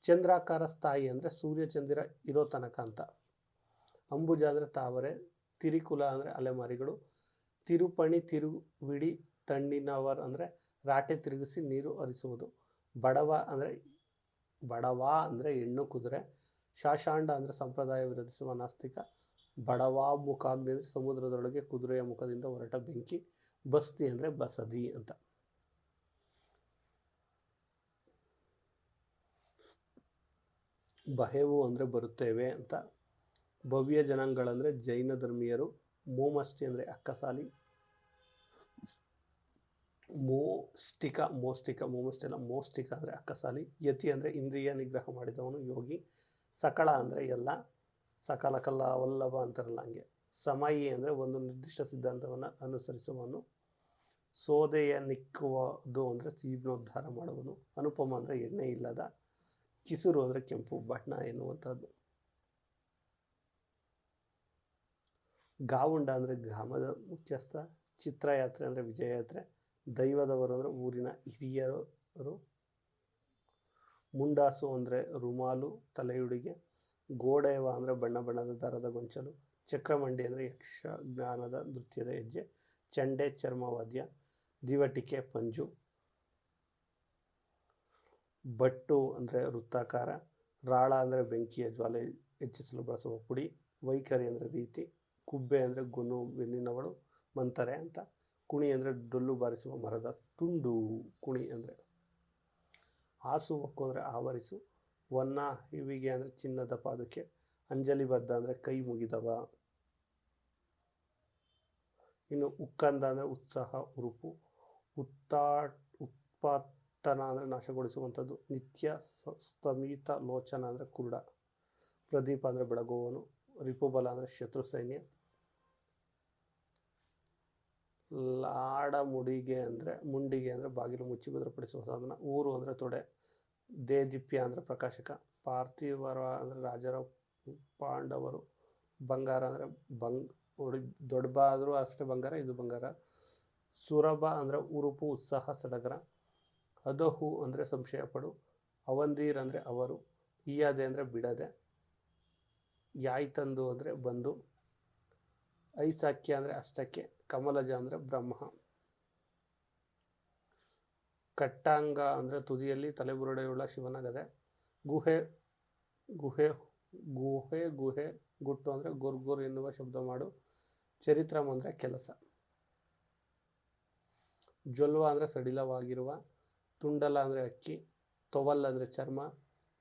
ಚಂದ್ರಾಕಾರ ಸ್ಥಾಯಿ ಅಂದರೆ ಸೂರ್ಯ ಚಂದಿರ ಇರೋ ತನಕ ಅಂತ. ಅಂಬುಜ ಅಂದರೆ ತಾವರೆ, ತಿರಿಕುಲ ಅಂದರೆ ಅಲೆಮಾರಿಗಳು, ತಿರುಪಣಿ ತಿರುವಿಡಿ ತಣ್ಣಿನವರ್ ಅಂದರೆ ರಾಟೆ ತಿರುಗಿಸಿ ನೀರು ಹರಿಸುವುದು, ಬಡವ ಅಂದರೆ ಹೆಣ್ಣು ಕುದುರೆ, ಶಾಷಾಂಡ ಅಂದರೆ ಸಂಪ್ರದಾಯ ವಿರೋಧಿಸುವ ನಾಸ್ತಿಕ, ಬಡವಾ ಮುಖಾಗ್ನಿ ಅಂದರೆ ಸಮುದ್ರದೊಳಗೆ ಕುದುರೆಯ ಮುಖದಿಂದ ಹೊರಟ ಬೆಂಕಿ, ಬಸ್ತಿ ಅಂದರೆ ಬಸದಿ ಅಂತ. ಬಹೆವು ಅಂದರೆ ಬರುತ್ತೇವೆ ಅಂತ. ಭವ್ಯ ಜನಾಂಗಗಳಂದರೆ ಜೈನ ಧರ್ಮೀಯರು, ಮೋಮಷ್ಟಿ ಅಂದರೆ ಅಕ್ಕಸಾಲಿ, ಮೋಷ್ಟಿಕ ಅಂದರೆ ಅಕ್ಕಸಾಲಿ, ಯತಿ ಅಂದರೆ ಇಂದ್ರಿಯ ನಿಗ್ರಹ ಮಾಡಿದವನು ಯೋಗಿ, ಸಕಳ ಅಂದರೆ ಎಲ್ಲ, ಸಕಲ ಕಲ್ಲ ವಲ್ಲಭ ಅಂತಾರಲ್ಲ ಹಂಗೆ, ಸಮಯಿ ಅಂದರೆ ಒಂದು ನಿರ್ದಿಷ್ಟ ಸಿದ್ಧಾಂತವನ್ನು ಅನುಸರಿಸುವವನು, ಸೋದೆಯ ನಿಕ್ಕುವುದು ಅಂದರೆ ಜೀರ್ಣೋದ್ಧಾರ ಮಾಡುವನು, ಅನುಪಮ ಅಂದರೆ ಎಣ್ಣೆ ಇಲ್ಲದ, ಕಿಸುರು ಅಂದರೆ ಕೆಂಪು ಬಣ್ಣ ಎನ್ನುವಂಥದ್ದು. ಗಾವುಂಡ ಅಂದರೆ ಗ್ರಾಮದ ಮುಖ್ಯಸ್ಥ, ಚಿತ್ರಯಾತ್ರೆ ಅಂದರೆ ವಿಜಯಯಾತ್ರೆ, ದೈವದವರು ಅಂದರೆ ಊರಿನ ಹಿರಿಯರು, ಮುಂಡಾಸು ಅಂದರೆ ರುಮಾಲು ತಲೆಯುಡಿಗೆ, ಗೋಡೆವ ಅಂದರೆ ಬಣ್ಣ ಬಣ್ಣದ ದಾರದ ಗೊಂಚಲು, ಚಕ್ರಮಂಡಿ ಅಂದರೆ ಯಕ್ಷಗಾನದ ನೃತ್ಯದ ಹೆಜ್ಜೆ, ಚಂಡೆ ಚರ್ಮವಾದ್ಯ, ದಿವಟಿಕೆ ಪಂಜು, ಬಟ್ಟು ಅಂದರೆ ವೃತ್ತಾಕಾರ, ರಾಳ ಅಂದರೆ ಬೆಂಕಿಯ ಜ್ವಾಲೆ ಹೆಚ್ಚಿಸಲು ಬಳಸುವ ಪುಡಿ, ವೈಖರಿ ಅಂದರೆ ರೀತಿ, ಕುಬ್ಬೆ ಅಂದರೆ ಗುನು ಬೆನ್ನಿನವಳು, ಮಂತರೆ ಅಂತ, ಕುಣಿ ಅಂದರೆ ಡೊಳ್ಳು ಬಾರಿಸುವ ಮರದ ತುಂಡು ಕುಣಿ ಅಂದರೆ, ಹಾಸು ಹೊಕ್ಕು ಅಂದರೆ ಆವರಿಸು, ವನ್ನ ಹಿವಿಗೆ ಅಂದರೆ ಚಿನ್ನದ ಪಾದುಕೆ, ಅಂಜಲಿ ಬದ್ಧ ಅಂದರೆ ಕೈ ಮುಗಿದವ. ಇನ್ನು ಉಕ್ಕಂದ ಅಂದರೆ ಉತ್ಸಾಹ ಉರುಪು, ಉತ್ಪಾತನ ಅಂದರೆ ನಾಶಗೊಳಿಸುವಂಥದ್ದು, ನಿತ್ಯ ಸ್ತಮಿತ ಲೋಚನ ಅಂದರೆ ಕುರುಡ, ಪ್ರದೀಪ ಅಂದರೆ ಬೆಳಗುವವನು, ರಿಪುಬಲ ಅಂದರೆ ಶತ್ರು ಸೈನ್ಯ, ಲಾಡ ಮುಂಡಿಗೆ ಅಂದರೆ ಬಾಗಿಲು ಮುಚ್ಚಿ ಭದ್ರಪಡಿಸುವ ಸಾಧನ, ಊರು ಅಂದರೆ ತೊಡೆ, ದೇದೀಪ್ಯ ಅಂದರೆ ಪ್ರಕಾಶಕ, ಪಾರ್ಥಿವರ ಅಂದರೆ ರಾಜರ ಪಾಂಡವರು, ಬಂಗಾರ ಅಂದರೆ ದೊಡ್ಡ ಆದರೂ ಅಷ್ಟೇ ಬಂಗಾರ, ಇದು ಬಂಗಾರ, ಸುರಭ ಅಂದರೆ ಉರುಪು ಉತ್ಸಾಹ ಸಡಗರ, ಅದಹು ಅಂದರೆ ಸಂಶಯ ಪಡು, ಅವಂದೀರ್ ಅಂದರೆ ಅವರು, ಈಯದೆ ಅಂದರೆ ಬಿಡದೆ, ಯಾಯ್ತಂದು ಅಂದರೆ ಬಂದು, ಐಸಾಕ್ಯ ಅಂದರೆ ಅಷ್ಟಕ್ಕೆ, ಕಮಲಜ ಅಂದರೆ ಬ್ರಹ್ಮ, ಕಟ್ಟಾಂಗ ಅಂದರೆ ತುದಿಯಲ್ಲಿ ತಲೆಬುರುಡೆಯುಳ್ಳ ಶಿವನ ಗದೆ, ಗುಹೆ ಗುಹೆ ಗುಹೆ ಗುಹೆ ಗುಟ್ಟು ಅಂದರೆ ಗುರ್ಗುರ್ ಎನ್ನುವ ಶಬ್ದ ಮಾಡು, ಚರಿತ್ರಮ್ ಅಂದರೆ ಕೆಲಸ, ಜೊಲ್ವ ಅಂದರೆ ಸಡಿಲವಾಗಿರುವ, ತುಂಡಲ ಅಂದರೆ ಅಕ್ಕಿ, ತೊವಲ್ ಅಂದರೆ ಚರ್ಮ,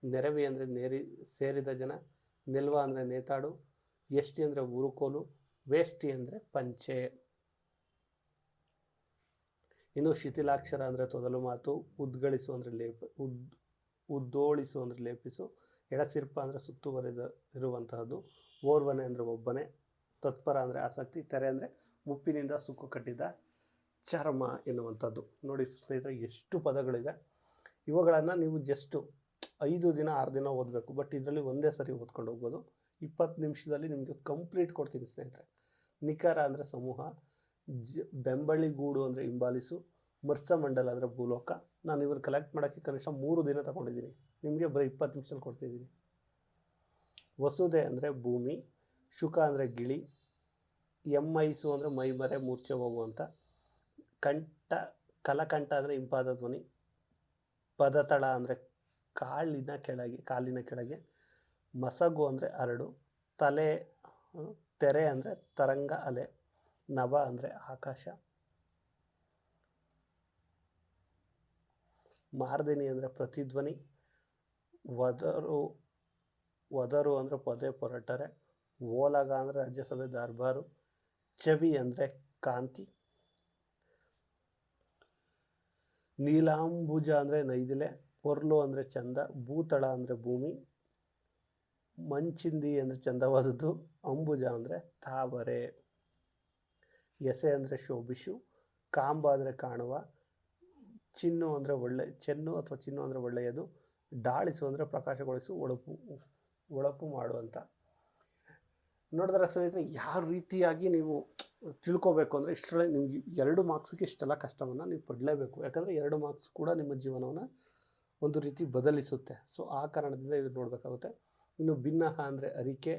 ನೆರವಿ ಅಂದರೆ ಸೇರಿದ ಜನ, ನಿಲ್ವ ಅಂದರೆ ನೇತಾಡು, ಎಷ್ಟಿ ಅಂದರೆ ಉರುಕೋಲು, ವೇಷ್ಟಿ ಅಂದರೆ ಪಂಚೆ. ಇನ್ನು ಶಿಥಿಲಾಕ್ಷರ ಅಂದರೆ ತೊದಲು ಮಾತು, ಉದ್ಗಳಿಸು ಅಂದರೆ ಉದ್ದೋಳಿಸು ಅಂದರೆ ಲೇಪಿಸು, ಎಡಸಿರ್ಪ ಅಂದರೆ ಸುತ್ತುವರಿದ ಇರುವಂತಹದ್ದು, ಓರ್ವನೆ ಅಂದರೆ ಒಬ್ಬನೇ, ತತ್ಪರ ಅಂದರೆ ಆಸಕ್ತಿ, ತೆರೆ ಅಂದರೆ ಮುಪ್ಪಿನಿಂದ ಸುಕ್ಕು ಕಟ್ಟಿದ ಚರ್ಮ ಎನ್ನುವಂಥದ್ದು. ನೋಡಿ ಸ್ನೇಹಿತರೆ, ಎಷ್ಟು ಪದಗಳಿವೆ. ಇವುಗಳನ್ನು ನೀವು ಜಸ್ಟ್ 5 ದಿನ 6 ದಿನ ಓದಬೇಕು, ಬಟ್ ಇದರಲ್ಲಿ ಒಂದೇ ಸರಿ ಓದ್ಕೊಂಡು ಹೋಗ್ಬೋದು. 20 ನಿಮಿಷದಲ್ಲಿ ನಿಮಗೆ ಕಂಪ್ಲೀಟ್ ಕೊಡ್ತೀನಿ ಸ್ನೇಹಿತರೆ. ನಿಖರ ಅಂದರೆ ಸಮೂಹ, ಬೆಂಬಳಿ ಗೂಡು ಅಂದರೆ ಹಿಂಬಾಲಿಸು, ಮರ್ಸಮಂಡಲ ಅಂದರೆ ಭೂಲೋಕ. ನಾನು ಇವರು ಕಲೆಕ್ಟ್ ಮಾಡೋಕ್ಕೆ ಕನಿಷ್ಠ 3 ದಿನ ತಗೊಂಡಿದ್ದೀನಿ, ನಿಮಗೆ ಬರೀ 20 ನಿಮಿಷದಲ್ಲಿ ಕೊಡ್ತಿದ್ದೀನಿ. ವಸುದೆ ಅಂದರೆ ಭೂಮಿ, ಶುಕ ಅಂದರೆ ಗಿಳಿ, ಎಮ್ಮೈಸು ಅಂದರೆ ಮೈಮರೆ ಮೂರ್ಛೆ ಹೋಗುವಂಥ, ಕಲಕಂಠ ಅಂದರೆ ಇಂಪಾದ ಧ್ವನಿ, ಪದತಳ ಅಂದರೆ ಕಾಲಿನ ಕೆಳಗೆ, ಮಸಗು ಅಂದರೆ ಅರಡು, ತೆರೆ ಅಂದರೆ ತರಂಗ ಅಲೆ, ನಭ ಅಂದರೆ ಆಕಾಶ, ಮಾರ್ದಿನಿ ಅಂದರೆ ಪ್ರತಿಧ್ವನಿ, ವದರು ಅಂದರೆ ಪೊದೆ ಪೊರಟರೆ, ಓಲಗ ಅಂದರೆ ರಾಜ್ಯಸಭೆ ದರ್ಬಾರು, ಚವಿ ಅಂದರೆ ಕಾಂತಿ, ನೀಲಾಂಬುಜ ಅಂದರೆ ನೈದಿಲೆ, ಪೊರ್ಲು ಅಂದರೆ ಚಂದ, ಭೂತಳ ಅಂದರೆ ಭೂಮಿ, ಮಂಚಿಂದಿ ಅಂದರೆ ಚಂದವಾದದ್ದು, ಅಂಬುಜ ಅಂದರೆ ತಾವರೆ, ಎಸೆ ಅಂದರೆ ಶೋಭಿಸು, ಕಾಂಬ ಅಂದರೆ ಕಾಣುವ, ಚೆನ್ನು ಅಥವಾ ಚಿನ್ನು ಅಂದರೆ ಒಳ್ಳೆಯದು, ಡಾಳಿಸು ಅಂದರೆ ಪ್ರಕಾಶಗೊಳಿಸು, ಒಳಪು ಮಾಡುವಂಥ. ನೋಡಿದ್ರೆ ಸ್ನೇಹಿತರೆ, ಯಾವ ರೀತಿಯಾಗಿ ನೀವು ತಿಳ್ಕೊಬೇಕು ಅಂದರೆ ಇಷ್ಟರಲ್ಲಿ ನಿಮ್ಗೆ 2 ಮಾರ್ಕ್ಸ್ಗೆ ಇಷ್ಟೆಲ್ಲ ಕಷ್ಟವನ್ನು ನೀವು ಪಡಲೇಬೇಕು. ಯಾಕಂದರೆ 2 ಮಾರ್ಕ್ಸ್ ಕೂಡ ನಿಮ್ಮ ಜೀವನವನ್ನು ಒಂದು ರೀತಿ ಬದಲಿಸುತ್ತೆ. ಸೊ ಆ ಕಾರಣದಿಂದ ಇದು ನೋಡಬೇಕಾಗುತ್ತೆ. ಇನ್ನು ಭಿನ್ನಹ ಅಂದರೆ ಅರಿಕೆ,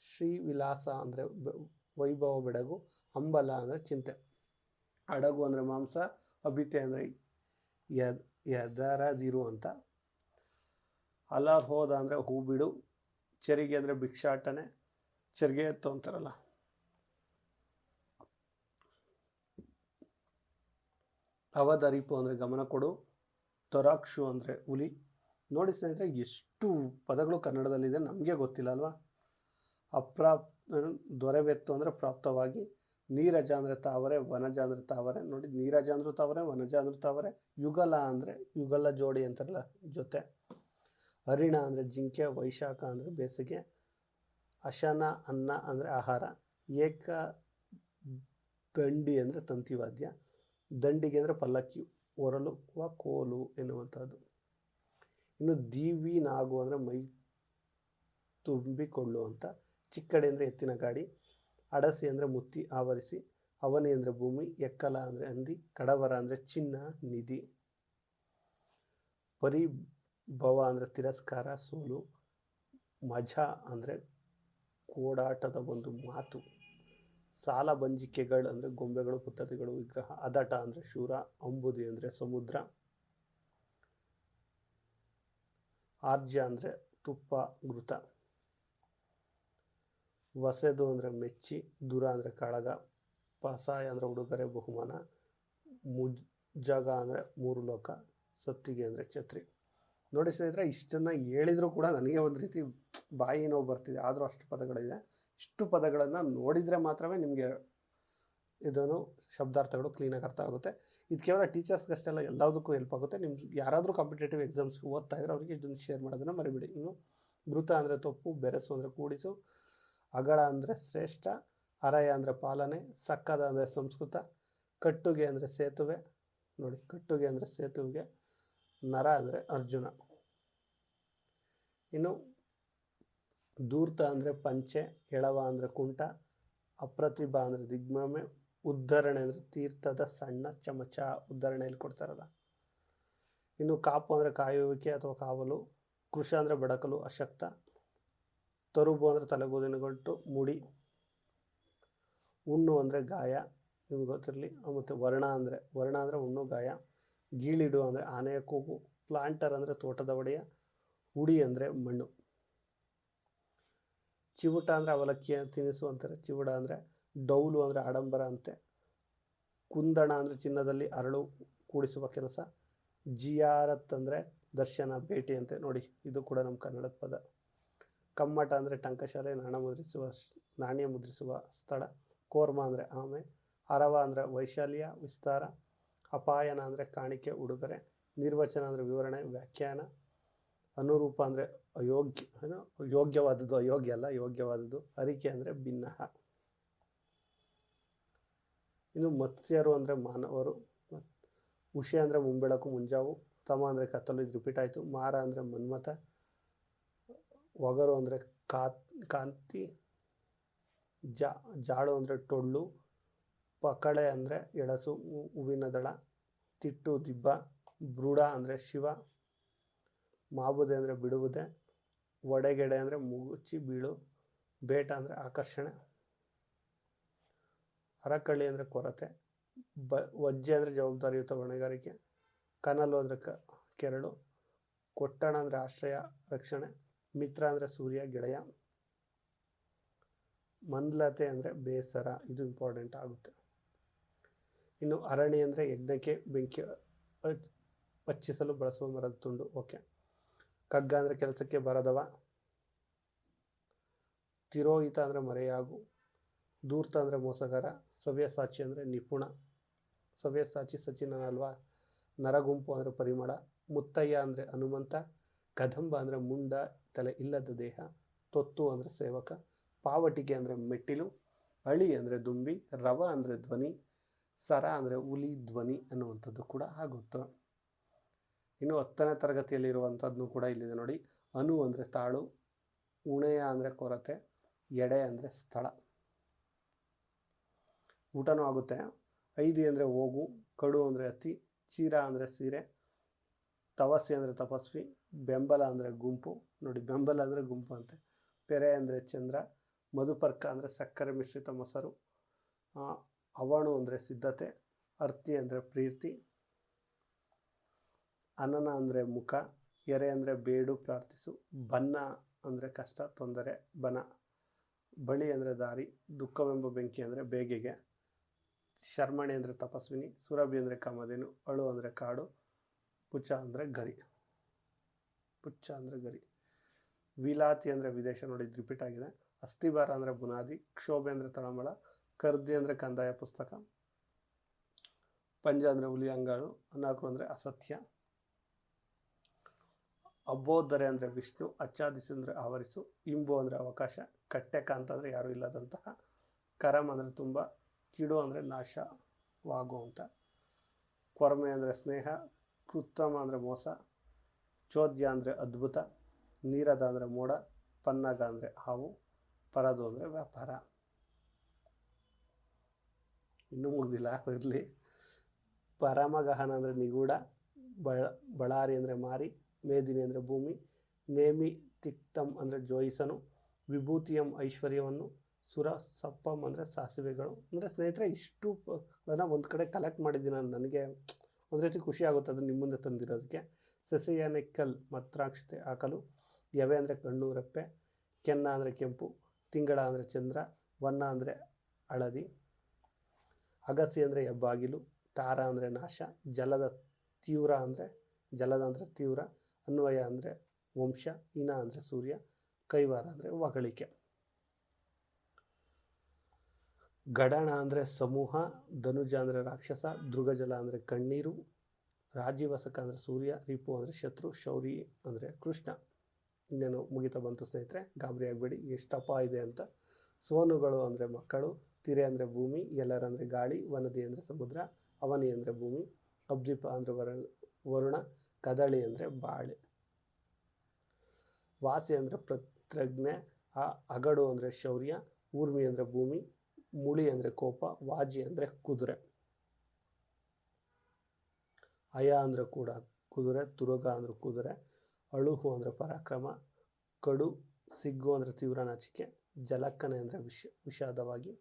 ಶ್ರೀವಿಲಾಸ ಅಂದರೆ ವೈಭವ ಬೆಡಗು, ಅಂಬಲ ಅಂದರೆ ಚಿಂತೆ, ಅಡಗು ಅಂದರೆ ಮಾಂಸ, ಅಭಿತೆ ಅಂದರೆ ಎದರದಿರು ಅಂತ, ಅಲಹೋದ ಅಂದರೆ ಹೂ ಬಿಡು, ಚೆರಿಗೆ ಅಂದರೆ ಭಿಕ್ಷಾಟನೆ, ಚೆರಿಗೆ ಎತ್ತು ಅಂತಾರಲ್ಲ. ಅವಧರಿಪು ಅಂದರೆ ಗಮನ ಕೊಡು, ತೊರಾಕ್ಷು ಅಂದರೆ ಹುಲಿ. ನೋಡಿ ಸ್ನೇಹಿತರೆ, ಎಷ್ಟು ಪದಗಳು ಕನ್ನಡದಲ್ಲಿದೆ ನಮಗೆ ಗೊತ್ತಿಲ್ಲ ಅಲ್ವಾ. ದೊರೆವೆತ್ತು ಅಂದರೆ ಪ್ರಾಪ್ತವಾಗಿ, ನೀರಜ ಅಂದರೆ ತಾವರೆ, ವನಜ ಅಂದರೆ ತಾವರೆ. ನೋಡಿ, ನೀರಜ ಅಂದರೂ ತಾವರೆ, ವನಜ ಅಂದರೂ ತಾವರೆ. ಯುಗಲ ಅಂದರೆ ಯುಗಲ ಜೋಡಿ ಅಂತಾರಲ್ಲ, ಜೊತೆ. ಹರಿಣ ಅಂದರೆ ಜಿಂಕೆ, ವೈಶಾಖ ಅಂದರೆ ಬೇಸಿಗೆ, ಅಶನ ಅನ್ನ ಅಂದರೆ ಆಹಾರ, ಏಕ ದಂಡಿ ಅಂದರೆ ತಂತಿವಾದ್ಯ, ದಂಡಿಗೆ ಅಂದರೆ ಪಲ್ಲಕ್ಕಿ, ಒರಲು ಕೋಲು ಎನ್ನುವಂಥದ್ದು. ಇನ್ನು ದೀವಿ ನಾಗು ಅಂದರೆ ಮೈ ತುಂಬಿಕೊಳ್ಳುವಂಥ, ಚಿಕ್ಕಡಿ ಅಂದರೆ ಎತ್ತಿನ ಗಾಡಿ, ಅಡಸಿ ಅಂದರೆ ಮುತ್ತಿ ಆವರಿಸಿ, ಅವನಿ ಅಂದರೆ ಭೂಮಿ, ಎಕ್ಕಲ ಅಂದರೆ ಹಂದಿ, ಕಡವರ ಅಂದರೆ ಚಿನ್ನ ನಿಧಿ, ಪರಿಭವ ಅಂದರೆ ತಿರಸ್ಕಾರ ಸೋಲು, ಮಜಾ ಅಂದರೆ ಕೋಡಾಟದ ಒಂದು ಮಾತು. ಸಾಲ ಬಂಜಿಕೆಗಳು ಅಂದರೆ ಗೊಂಬೆಗಳು, ಪುತ್ತಳಿಗಳು, ವಿಗ್ರಹ. ಅದಟ ಅಂದರೆ ಶೂರ. ಅಂಬುದಿ ಅಂದರೆ ಸಮುದ್ರ. ಆರ್ಜ್ಯ ಅಂದರೆ ತುಪ್ಪ, ಘೃತ. ವಸೆದು ಅಂದರೆ ಮೆಚ್ಚಿ. ದುರ ಅಂದರೆ ಕಾಳಗ. ಪಸಾಯ ಅಂದರೆ ಉಡುಗೊರೆ, ಬಹುಮಾನ. ಮುಜ್ಜಗ ಅಂದರೆ ಮೂರು ಲೋಕ. ಸತ್ತಿಗೆ ಅಂದರೆ ಛತ್ರಿ. ನೋಡಿ ಸ್ನೇಹಿತರೆ, ಇಷ್ಟನ್ನು ಹೇಳಿದರೂ ಕೂಡ ನನಗೆ ಒಂದು ರೀತಿ ಬಾಯಿ ನೋವು ಬರ್ತಿದೆ, ಆದರೂ ಅಷ್ಟು ಪದಗಳಿದೆ. ಇಷ್ಟು ಪದಗಳನ್ನು ನೋಡಿದರೆ ಮಾತ್ರವೇ ನಿಮಗೆ ಇದನ್ನು ಶಬ್ದಾರ್ಥಗಳು ಕ್ಲೀನಾಗಿ ಅರ್ಥ ಆಗುತ್ತೆ. ಇದು ಕೇವಲ ಟೀಚರ್ಸ್ಗಷ್ಟೆಲ್ಲ ಎಲ್ಲದಕ್ಕೂ ಹೆಲ್ಪ್ ಆಗುತ್ತೆ. ನಿಮ್ಗೆ ಯಾರಾದರೂ ಕಾಂಪಿಟೇಟಿವ್ ಎಕ್ಸಾಮ್ಸ್ಗೆ ಓದ್ತಾ ಇದ್ರೆ ಅವರಿಗೆ ಇದನ್ನು ಶೇರ್ ಮಾಡೋದನ್ನು ಮರಿಬೇಡಿ. ಇನ್ನು ಘೃತ ಅಂದರೆ ತೊಪ್ಪು, ಬೆರಸು ಅಂದರೆ ಕೂಡಿಸು. ಅಗಳ ಅಂದರೆ ಶ್ರೇಷ್ಠ. ಅರಯ ಅಂದರೆ ಪಾಲನೆ. ಸಕ್ಕದ ಅಂದರೆ ಸಂಸ್ಕೃತ. ಕಟ್ಟುಗೆ ಅಂದರೆ ಸೇತುವೆ. ನೋಡಿ, ಕಟ್ಟುಗೆ ಅಂದರೆ ಸೇತುವೆಗೆ. ನರ ಅಂದರೆ ಅರ್ಜುನ. ಇನ್ನು ಧೂರ್ತ ಅಂದರೆ ಪಂಚೆ. ಎಳವ ಅಂದರೆ ಕುಂಟ. ಅಪ್ರತಿಭಾ ಅಂದರೆ ದಿಗ್ಭ್ರಮೆ. ಉದ್ಧರಣೆ ಅಂದರೆ ತೀರ್ಥದ ಸಣ್ಣ ಚಮಚ. ಉದ್ಧರಣೆಯಲ್ಲಿ ಕೊಡ್ತಾರಲ್ಲ. ಇನ್ನು ಕಾಪು ಅಂದರೆ ಕಾಯುವಿಕೆ ಅಥವಾ ಕಾವಲು. ಕೃಷ ಅಂದರೆ ಬಡಕಲು, ಅಶಕ್ತ. ತರುಬು ಅಂದರೆ ತಲೆಗೂದಿನ ಗಂಟು, ಮುಡಿ. ಹುಣ್ಣು ಅಂದರೆ ಗಾಯ, ನಿಮ್ಗೆ ಗೊತ್ತಿರಲಿ. ಮತ್ತು ವರ್ಣ ಅಂದರೆ ಹುಣ್ಣು, ಗಾಯ. ಗೀಳಿಡು ಅಂದರೆ ಆನೆಯ ಕೂಗು. ಪ್ಲಾಂಟರ್ ಅಂದರೆ ತೋಟದ ಒಡೆಯ. ಹುಡಿ ಅಂದರೆ ಮಣ್ಣು. ಚಿವುಟ ಅಂದರೆ ಅವಲಕ್ಕಿಯ ತಿನಿಸು ಅಂತಾರೆ. ಚಿವುಡ ಅಂದರೆ ಡೌಲು ಅಂದರೆ ಆಡಂಬರ ಅಂತೆ. ಕುಂದಣ ಅಂದರೆ ಚಿನ್ನದಲ್ಲಿ ಅರಳು ಕೂಡಿಸುವ ಕೆಲಸ. ಜಿಯಾರತ್ ಅಂದರೆ ದರ್ಶನ, ಭೇಟಿ ಅಂತೆ. ನೋಡಿ, ಇದು ಕೂಡ ನಮ್ಮ ಕನ್ನಡದ ಪದ. ಕಮ್ಮಟ ಅಂದರೆ ಟಂಕಶಾಲೆ, ನಾಣ್ಯ ಮುದ್ರಿಸುವ ಸ್ಥಳ. ಕೋರ್ಮ ಅಂದರೆ ಆಮೆ. ಅರವ ಅಂದರೆ ವೈಶಾಲ್ಯ, ವಿಸ್ತಾರ. ಅಪಾಯನ ಅಂದರೆ ಕಾಣಿಕೆ, ಉಡುಗೊರೆ. ನಿರ್ವಚನ ಅಂದರೆ ವಿವರಣೆ, ವ್ಯಾಖ್ಯಾನ. ಅನುರೂಪ ಅಂದರೆ ಯೋಗ್ಯವಾದದ್ದು, ಅಯೋಗ್ಯ ಅಲ್ಲ, ಯೋಗ್ಯವಾದದ್ದು. ಅರಿಕೆ ಅಂದರೆ ಭಿನ್ನ. ಇನ್ನು ಮತ್ಸ್ಯರು ಅಂದರೆ ಮಾನವರು. ಉಷೆ ಅಂದರೆ ಮುಂಬೆಳಕು, ಮುಂಜಾವು. ತಮ ಅಂದರೆ ಕತ್ತಲು, ಇದು ರಿಪೀಟ್ ಆಯಿತು. ಮಾರ ಅಂದರೆ ಮನ್ಮಥ. ಒಗರು ಅಂದರೆ ಕಾಂತಿ. ಜಾಳು ಅಂದರೆ ಟೊಳ್ಳು. ಪಕಳೆ ಅಂದರೆ ಎಳಸು, ಹೂವಿನ ದಳ. ತಿಟ್ಟು, ದಿಬ್ಬ. ಬೃಢ ಅಂದರೆ ಶಿವ. ಮಾಬುದೆ ಅಂದರೆ ಬಿಡುವುದೇ. ಒಡೆಗೆಡೆ ಅಂದರೆ ಮುಗುಚಿ ಬೀಳು. ಬೇಟ ಅಂದರೆ ಆಕರ್ಷಣೆ. ಅರಕಳ್ಳಿ ಅಂದರೆ ಕೊರತೆ. ವಜ್ಜೆ ಅಂದರೆ ಜವಾಬ್ದಾರಿಯುತ ಹೊಣೆಗಾರಿಕೆ. ಕನಲು ಅಂದರೆ ಕೆರಳು. ಕೊಟ್ಟಣ ಅಂದರೆ ಆಶ್ರಯ, ರಕ್ಷಣೆ. ಮಿತ್ರ ಅಂದರೆ ಸೂರ್ಯ, ಗೆಳೆಯ. ಮಂದ್ಲತೆ ಅಂದರೆ ಬೇಸರ, ಇದು ಇಂಪಾರ್ಟೆಂಟ್ ಆಗುತ್ತೆ. ಇನ್ನು ಅರಣಿ ಅಂದರೆ ಯಜ್ಞಕ್ಕೆ ಬೆಂಕಿ ಹಚ್ಚಿಸಲು ಬಳಸುವ ಮರದ ತುಂಡು. ಓಕೆ. ಕಗ್ಗ ಅಂದರೆ ಕೆಲಸಕ್ಕೆ ಬರದವ. ತಿರೋಹಿತ ಅಂದರೆ ಮರೆಯಾಗು. ಧೂರ್ತ ಅಂದರೆ ಮೋಸಗಾರ. ಸವ್ಯಸಾಚಿ ಅಂದರೆ ನಿಪುಣ. ಸವ್ಯಸಾಚಿ ಸಚಿನನಲ್ವಾ. ನರಗುಂಪು ಅಂದರೆ ಪರಿಮಳ. ಮುತ್ತಯ್ಯ ಅಂದರೆ ಹನುಮಂತ. ಕದಂಬ ಅಂದರೆ ಮುಂಡ, ತಲೆ ಇಲ್ಲದ ದೇಹ. ತೊತ್ತು ಅಂದರೆ ಸೇವಕ. ಪಾವಟಿಗೆ ಅಂದರೆ ಮೆಟ್ಟಿಲು. ಅಳಿ ಅಂದರೆ ದುಂಬಿ. ರವ ಅಂದರೆ ಧ್ವನಿ. ಸರ ಅಂದರೆ ಹುಲಿ ಧ್ವನಿ ಅನ್ನುವಂಥದ್ದು ಕೂಡ ಆಗುತ್ತೆ. ಇನ್ನು 10ನೇ ತರಗತಿಯಲ್ಲಿರುವಂಥದ್ದು ಕೂಡ ಇಲ್ಲಿದೆ ನೋಡಿ. ಅನು ಅಂದರೆ ತಾಳು. ಉಣೆಯ ಅಂದರೆ ಕೊರತೆ. ಎಡೆ ಅಂದರೆ ಸ್ಥಳ. ಊಟನೂ ಆಗುತ್ತೆ. ಐದಿ ಅಂದರೆ ಹೋಗು. ಕಡು ಅಂದರೆ ಅತಿ. ಚೀರ ಅಂದರೆ ಸೀರೆ. ತವಸಿ ಅಂದರೆ ತಪಸ್ವಿ. ಬೆಂಬಲ ಅಂದರೆ ಗುಂಪು. ನೋಡಿ, ಬೆಂಬಲ ಅಂದರೆ ಗುಂಪು ಅಂತೆ. ಪೆರೆ ಅಂದರೆ ಚಂದ್ರ. ಮಧುಪರ್ಕ ಅಂದರೆ ಸಕ್ಕರೆ ಮಿಶ್ರಿತ ಮೊಸರು. ಅವಣು ಅಂದರೆ ಸಿದ್ಧತೆ. ಅರ್ತಿ ಅಂದರೆ ಪ್ರೀತಿ. ಅನನ ಅಂದರೆ ಮುಖ. ಎರೆ ಅಂದರೆ ಬೇಡು, ಪ್ರಾರ್ಥಿಸು. ಬನ್ನ ಅಂದರೆ ಕಷ್ಟ, ತೊಂದರೆ, ಬನ. ಬಳಿ ಅಂದರೆ ದಾರಿ. ದುಃಖವೆಂಬ ಬೆಂಕಿ ಅಂದರೆ ಬೇಗೆಗೆ. ಶರ್ಮಣಿ ಅಂದರೆ ತಪಸ್ವಿನಿ. ಸುರಭಿ ಅಂದರೆ ಕಾಮಧೇನು. ಅಳು ಅಂದರೆ ಕಾಡು. ಪುಚ್ಚ ಅಂದರೆ ಗರಿ. ವಿಲಾತಿ ಅಂದರೆ ವಿದೇಶ. ನೋಡಿ, ರಿಪೀಟ್ ಆಗಿದೆ. ಅಸ್ಥಿಭಾರ ಅಂದರೆ ಬುನಾದಿ. ಕ್ಷೋಭೆ ಅಂದರೆ ತಳಮಳ. ಕರ್ದಿ ಅಂದರೆ ಕಂದಾಯ ಪುಸ್ತಕ. ಪಂಜ ಅಂದರೆ ಹುಲಿ ಅಂಗಾಳು. ಅನಾಕರು ಅಂದರೆ ಅಸತ್ಯ. ಅಬೋಧರೆ ಅಂದರೆ ವಿಷ್ಣು. ಅಚ್ಛಾದಿಸು ಅಂದರೆ ಆವರಿಸು. ಇಂಬು ಅಂದರೆ ಅವಕಾಶ. ಕಟ್ಟೆಕಾಂತ ಅಂದರೆ ಯಾರೂ ಇಲ್ಲದಂತಹ. ಕರಮ್ ಅಂದರೆ ತುಂಬ. ಕಿಡು ಅಂದರೆ ನಾಶವಾಗುವಂಥ. ಕೊರಮೆ ಅಂದರೆ ಸ್ನೇಹ. ಕೃತ್ರಿಮ ಅಂದರೆ ಮೋಸ. ಚೋದ್ಯ ಅಂದರೆ ಅದ್ಭುತ. ನೀರದ ಅಂದರೆ ಮೋಡ. ಪನ್ನಗ ಅಂದರೆ ಹಾವು. ಪರದು ಅಂದರೆ ವ್ಯಾಪಾರ. ಇನ್ನೂ ಮುಗ್ದಿಲ್ಲ, ಇರಲಿ. ಪರಮಗಹನ ಅಂದರೆ ನಿಗೂಢ. ಬಳ್ಳಾರಿ ಅಂದರೆ ಮಾರಿ. ಮೇದಿನಿ ಅಂದರೆ ಭೂಮಿ. ನೇಮಿ ತಿಕ್ತಂ ಅಂದರೆ ಜೋಯಿಸನು, ವಿಭೂತಿಯಂ ಐಶ್ವರ್ಯವನ್ನು, ಸುರ ಸಪ್ಪಂ ಅಂದರೆ ಸಾಸಿವೆಗಳು. ಅಂದರೆ ಸ್ನೇಹಿತರೆ ಇಷ್ಟು ಒಂದು ಕಡೆ ಕಲೆಕ್ಟ್ ಮಾಡಿದ್ದೀನಿ ನಾನು. ನನಗೆ ಒಂದು ರೀತಿ ಖುಷಿ ಆಗುತ್ತೆ ಅದನ್ನು ನಿಮ್ಮ ಮುಂದೆ ತಂದಿರೋದಕ್ಕೆ. ಸೆಸೆಯನೆಕ್ಕಲ್ ಮತ್ರಾಕ್ಷತೆ ಹಾಕಲು, ಯವೆ ಅಂದರೆ ಕಣ್ಣು ರೆಪ್ಪೆ, ಕೆನ್ನ ಅಂದರೆ ಕೆಂಪು, ತಿಂಗಳ ಅಂದರೆ ಚಂದ್ರ, ವನ್ನ ಅಂದರೆ ಹಳದಿ, ಅಗಸಿ ಅಂದರೆ ಹೆಬ್ಬಾಗಿಲು, ಟಾರ ಅಂದರೆ ನಾಶ, ಜಲದ ಅಂದರೆ ತೀವ್ರ, ಅನ್ವಯ ಅಂದರೆ ವಂಶ, ಇನ ಅಂದರೆ ಸೂರ್ಯ, ಕೈವಾರ ಅಂದರೆ ಹೊಗಳಿಕೆ. ಗಡಣ ಅಂದರೆ ಸಮೂಹ, ಧನುಜ ಅಂದರೆ ರಾಕ್ಷಸ, ದೃಗಜಲ ಅಂದರೆ ಕಣ್ಣೀರು, ರಾಜೀವಸಕ ಅಂದರೆ ಸೂರ್ಯ, ರಿಪು ಅಂದರೆ ಶತ್ರು, ಶೌರಿ ಅಂದರೆ ಕೃಷ್ಣ. ಇನ್ನೇನು ಮುಗಿತಾ ಬಂತು ಸ್ನೇಹಿತರೆ, ಗಾಬರಿ ಆಗಬೇಡಿ ಎಷ್ಟಪ್ಪ ಇದೆ ಅಂತ. ಸೋನುಗಳು ಅಂದರೆ ಮಕ್ಕಳು, ತಿರೆ ಅಂದರೆ ಭೂಮಿ, ಎಲ್ಲರ ಅಂದರೆ ಗಾಳಿ, ವನದಿ ಅಂದರೆ ಸಮುದ್ರ, ಅವನಿ ಅಂದರೆ ಭೂಮಿ, ಅಬ್ಜಿಪ ಅಂದರೆ ವರುಣ, ಕದಳಿ ಅಂದರೆ ಬಾಳೆ, ವಾಸಿ ಅಂದರೆ ಪ್ರಜ್ಞೆ, ಅಗಡು ಅಂದರೆ ಶೌರ್ಯ, ಊರ್ಮಿ ಅಂದರೆ ಭೂಮಿ, ಮುಳಿ ಅಂದರೆ ಕೋಪ, ವಾಜಿ ಅಂದರೆ ಕುದುರೆ, ಅಯ ಅಂದರೆ ಕೂಡ ಕುದುರೆ, ತುರುಗ ಅಂದರೆ ಕುದುರೆ, ಅಳುಹು ಅಂದರೆ ಪರಾಕ್ರಮ, ಕಡು ಸಿಗ್ಗು ಅಂದರೆ ತೀವ್ರ ನಾಚಿಕೆ, ಜಲಕ್ಕನೆ ಅಂದರೆ ವಿಷಾದವಾಗಿ,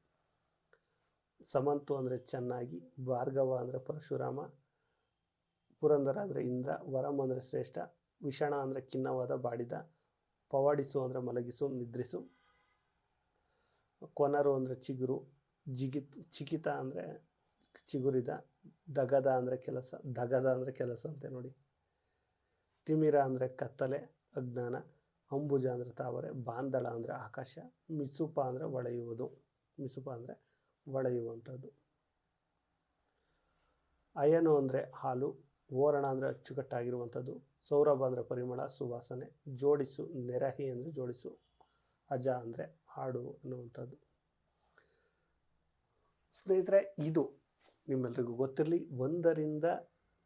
ಸಮಂತು ಅಂದರೆ ಚೆನ್ನಾಗಿ, ಭಾರ್ಗವ ಅಂದರೆ ಪರಶುರಾಮ, ಪುರಂದರ ಅಂದರೆ ಇಂದ್ರ, ವರಂ ಅಂದರೆ ಶ್ರೇಷ್ಠ, ವಿಷಣ ಅಂದರೆ ಖಿನ್ನವಾದ ಬಾಡಿದ, ಪವಾಡಿಸು ಅಂದರೆ ಮಲಗಿಸು ನಿದ್ರಿಸು, ಕೊನರು ಅಂದರೆ ಚಿಗುರು, ಚಿಕಿತ ಅಂದರೆ ಚಿಗುರಿದ, ದಗದ ಅಂದರೆ ಕೆಲಸ ಅಂತೆ ನೋಡಿ, ತಿಮಿರ ಅಂದರೆ ಕತ್ತಲೆ ಅಜ್ಞಾನ, ಅಂಬುಜ ಅಂದರೆ ತಾವರೆ, ಬಾಂದಳ ಅಂದರೆ ಆಕಾಶ, ಮಿಸುಪ ಅಂದರೆ ಹೊಳೆಯುವಂಥದ್ದು, ಅಯನು ಅಂದರೆ ಹಾಲು, ಓರಣ ಅಂದರೆ ಅಚ್ಚುಕಟ್ಟಾಗಿರುವಂಥದ್ದು, ಸೌರಭ ಅಂದರೆ ಪರಿಮಳ ಸುವಾಸನೆ, ಜೋಡಿಸು ನೆರಹಿ ಅಂದರೆ ಜೋಡಿಸು, ಅಜ ಅಂದರೆ ಹಾಡು ಅನ್ನುವಂಥದ್ದು. ಸ್ನೇಹಿತರೆ ಇದು ನಿಮ್ಮೆಲ್ಲರಿಗೂ ಗೊತ್ತಿರಲಿ, 1ರಿಂದ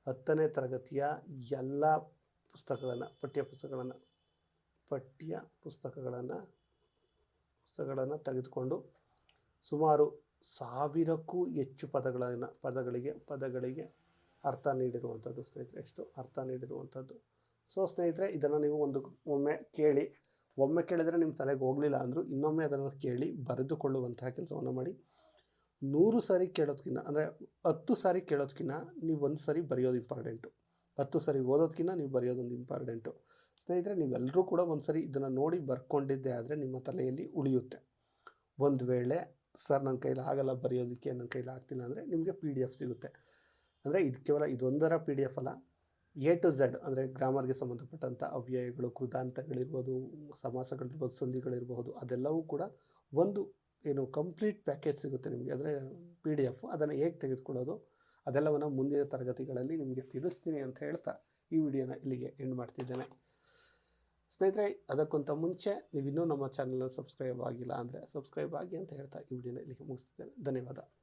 10ನೇ ತರಗತಿಯ ಎಲ್ಲ ಪಠ್ಯ ಪುಸ್ತಕಗಳನ್ನು ತೆಗೆದುಕೊಂಡು ಸುಮಾರು 1000ಕ್ಕೂ ಹೆಚ್ಚು ಪದಗಳಿಗೆ ಅರ್ಥ ನೀಡಿರುವಂಥದ್ದು ಸ್ನೇಹಿತರೆ. ಎಷ್ಟು ಅರ್ಥ ನೀಡಿರುವಂಥದ್ದು. ಸೊ ಸ್ನೇಹಿತರೆ ಇದನ್ನು ನೀವು ಒಮ್ಮೆ ಕೇಳಿದರೆ ನಿಮ್ಮ ತಲೆಗೆ ಹೋಗಲಿಲ್ಲ ಅಂದರೂ ಇನ್ನೊಮ್ಮೆ ಅದನ್ನು ಕೇಳಿ ಬರೆದುಕೊಳ್ಳುವಂತಹ ಕೆಲಸವನ್ನು ಮಾಡಿ. 100 ಸಾರಿ ಕೇಳೋದಕ್ಕಿಂತ ಅಂದರೆ 10 ಸಾರಿ ಕೇಳೋದಕ್ಕಿಂತ ನೀವು 1 ಸಾರಿ ಬರೆಯೋದು ಇಂಪಾರ್ಟೆಂಟು. 10 ಸಾರಿ ಓದೋದಕ್ಕಿಂತ ನೀವು ಬರೆಯೋದೊಂದು ಇಂಪಾರ್ಟೆಂಟು. ಸ್ನೇಹಿತರೆ ನೀವೆಲ್ಲರೂ ಕೂಡ ಒಂದು ಸಾರಿ ಇದನ್ನು ನೋಡಿ ಬರ್ಕೊಂಡಿದ್ದೆ ಆದರೆ ನಿಮ್ಮ ತಲೆಯಲ್ಲಿ ಉಳಿಯುತ್ತೆ. ಒಂದು ವೇಳೆ ಸರ್ ನನ್ನ ಕೈಲಿ ಆಗಲ್ಲ ಬರೆಯೋದಕ್ಕೆ, ನನ್ನ ಕೈಲಿ ಆಗ್ತಿಲ್ಲ ಅಂದರೆ ನಿಮಗೆ PDF ಸಿಗುತ್ತೆ. ಅಂದರೆ ಇದು ಕೇವಲ ಇದೊಂದರ PDF ಅಲ್ಲ, A to Z ಅಂದರೆ ಗ್ರಾಮರ್ಗೆ ಸಂಬಂಧಪಟ್ಟಂಥ ಅವ್ಯಯಗಳು, ಕೃತಾಂತಗಳಿರ್ಬೋದು, ಸಮಾಸಗಳಿರ್ಬೋದು, ಸಂಧಿಗಳಿರಬಹುದು, ಅದೆಲ್ಲವೂ ಕೂಡ ಒಂದು ಕಂಪ್ಲೀಟ್ ಪ್ಯಾಕೇಜ್ ಸಿಗುತ್ತೆ ನಿಮಗೆ. ಅಂದರೆ PDF ಅದನ್ನು ಹೇಗೆ ತೆಗೆದುಕೊಳ್ಳೋದು ಅದೆಲ್ಲವನ್ನು ಮುಂದಿನ ತರಗತಿಗಳಲ್ಲಿ ನಿಮಗೆ ತಿಳಿಸ್ತೀನಿ ಅಂತ ಹೇಳ್ತಾ ಈ ವಿಡಿಯೋನ ಇಲ್ಲಿಗೆ ಎಂಡ್ ಮಾಡ್ತಿದ್ದೇನೆ. ಸ್ನೇಹಿತರೆ ಅದಕ್ಕಿಂತ ಮುಂಚೆ ನೀವು ಇನ್ನೂ ನಮ್ಮ ಚಾನಲ್ನ ಸಬ್ಸ್ಕ್ರೈಬ್ ಆಗಿಲ್ಲ ಅಂದರೆ ಸಬ್ಸ್ಕ್ರೈಬ್ ಆಗಿ ಅಂತ ಹೇಳ್ತಾ ಈ ವಿಡಿಯೋನ ಇಲ್ಲಿಗೆ ಮುಗಿಸ್ತಿದ್ದೇನೆ. ಧನ್ಯವಾದ.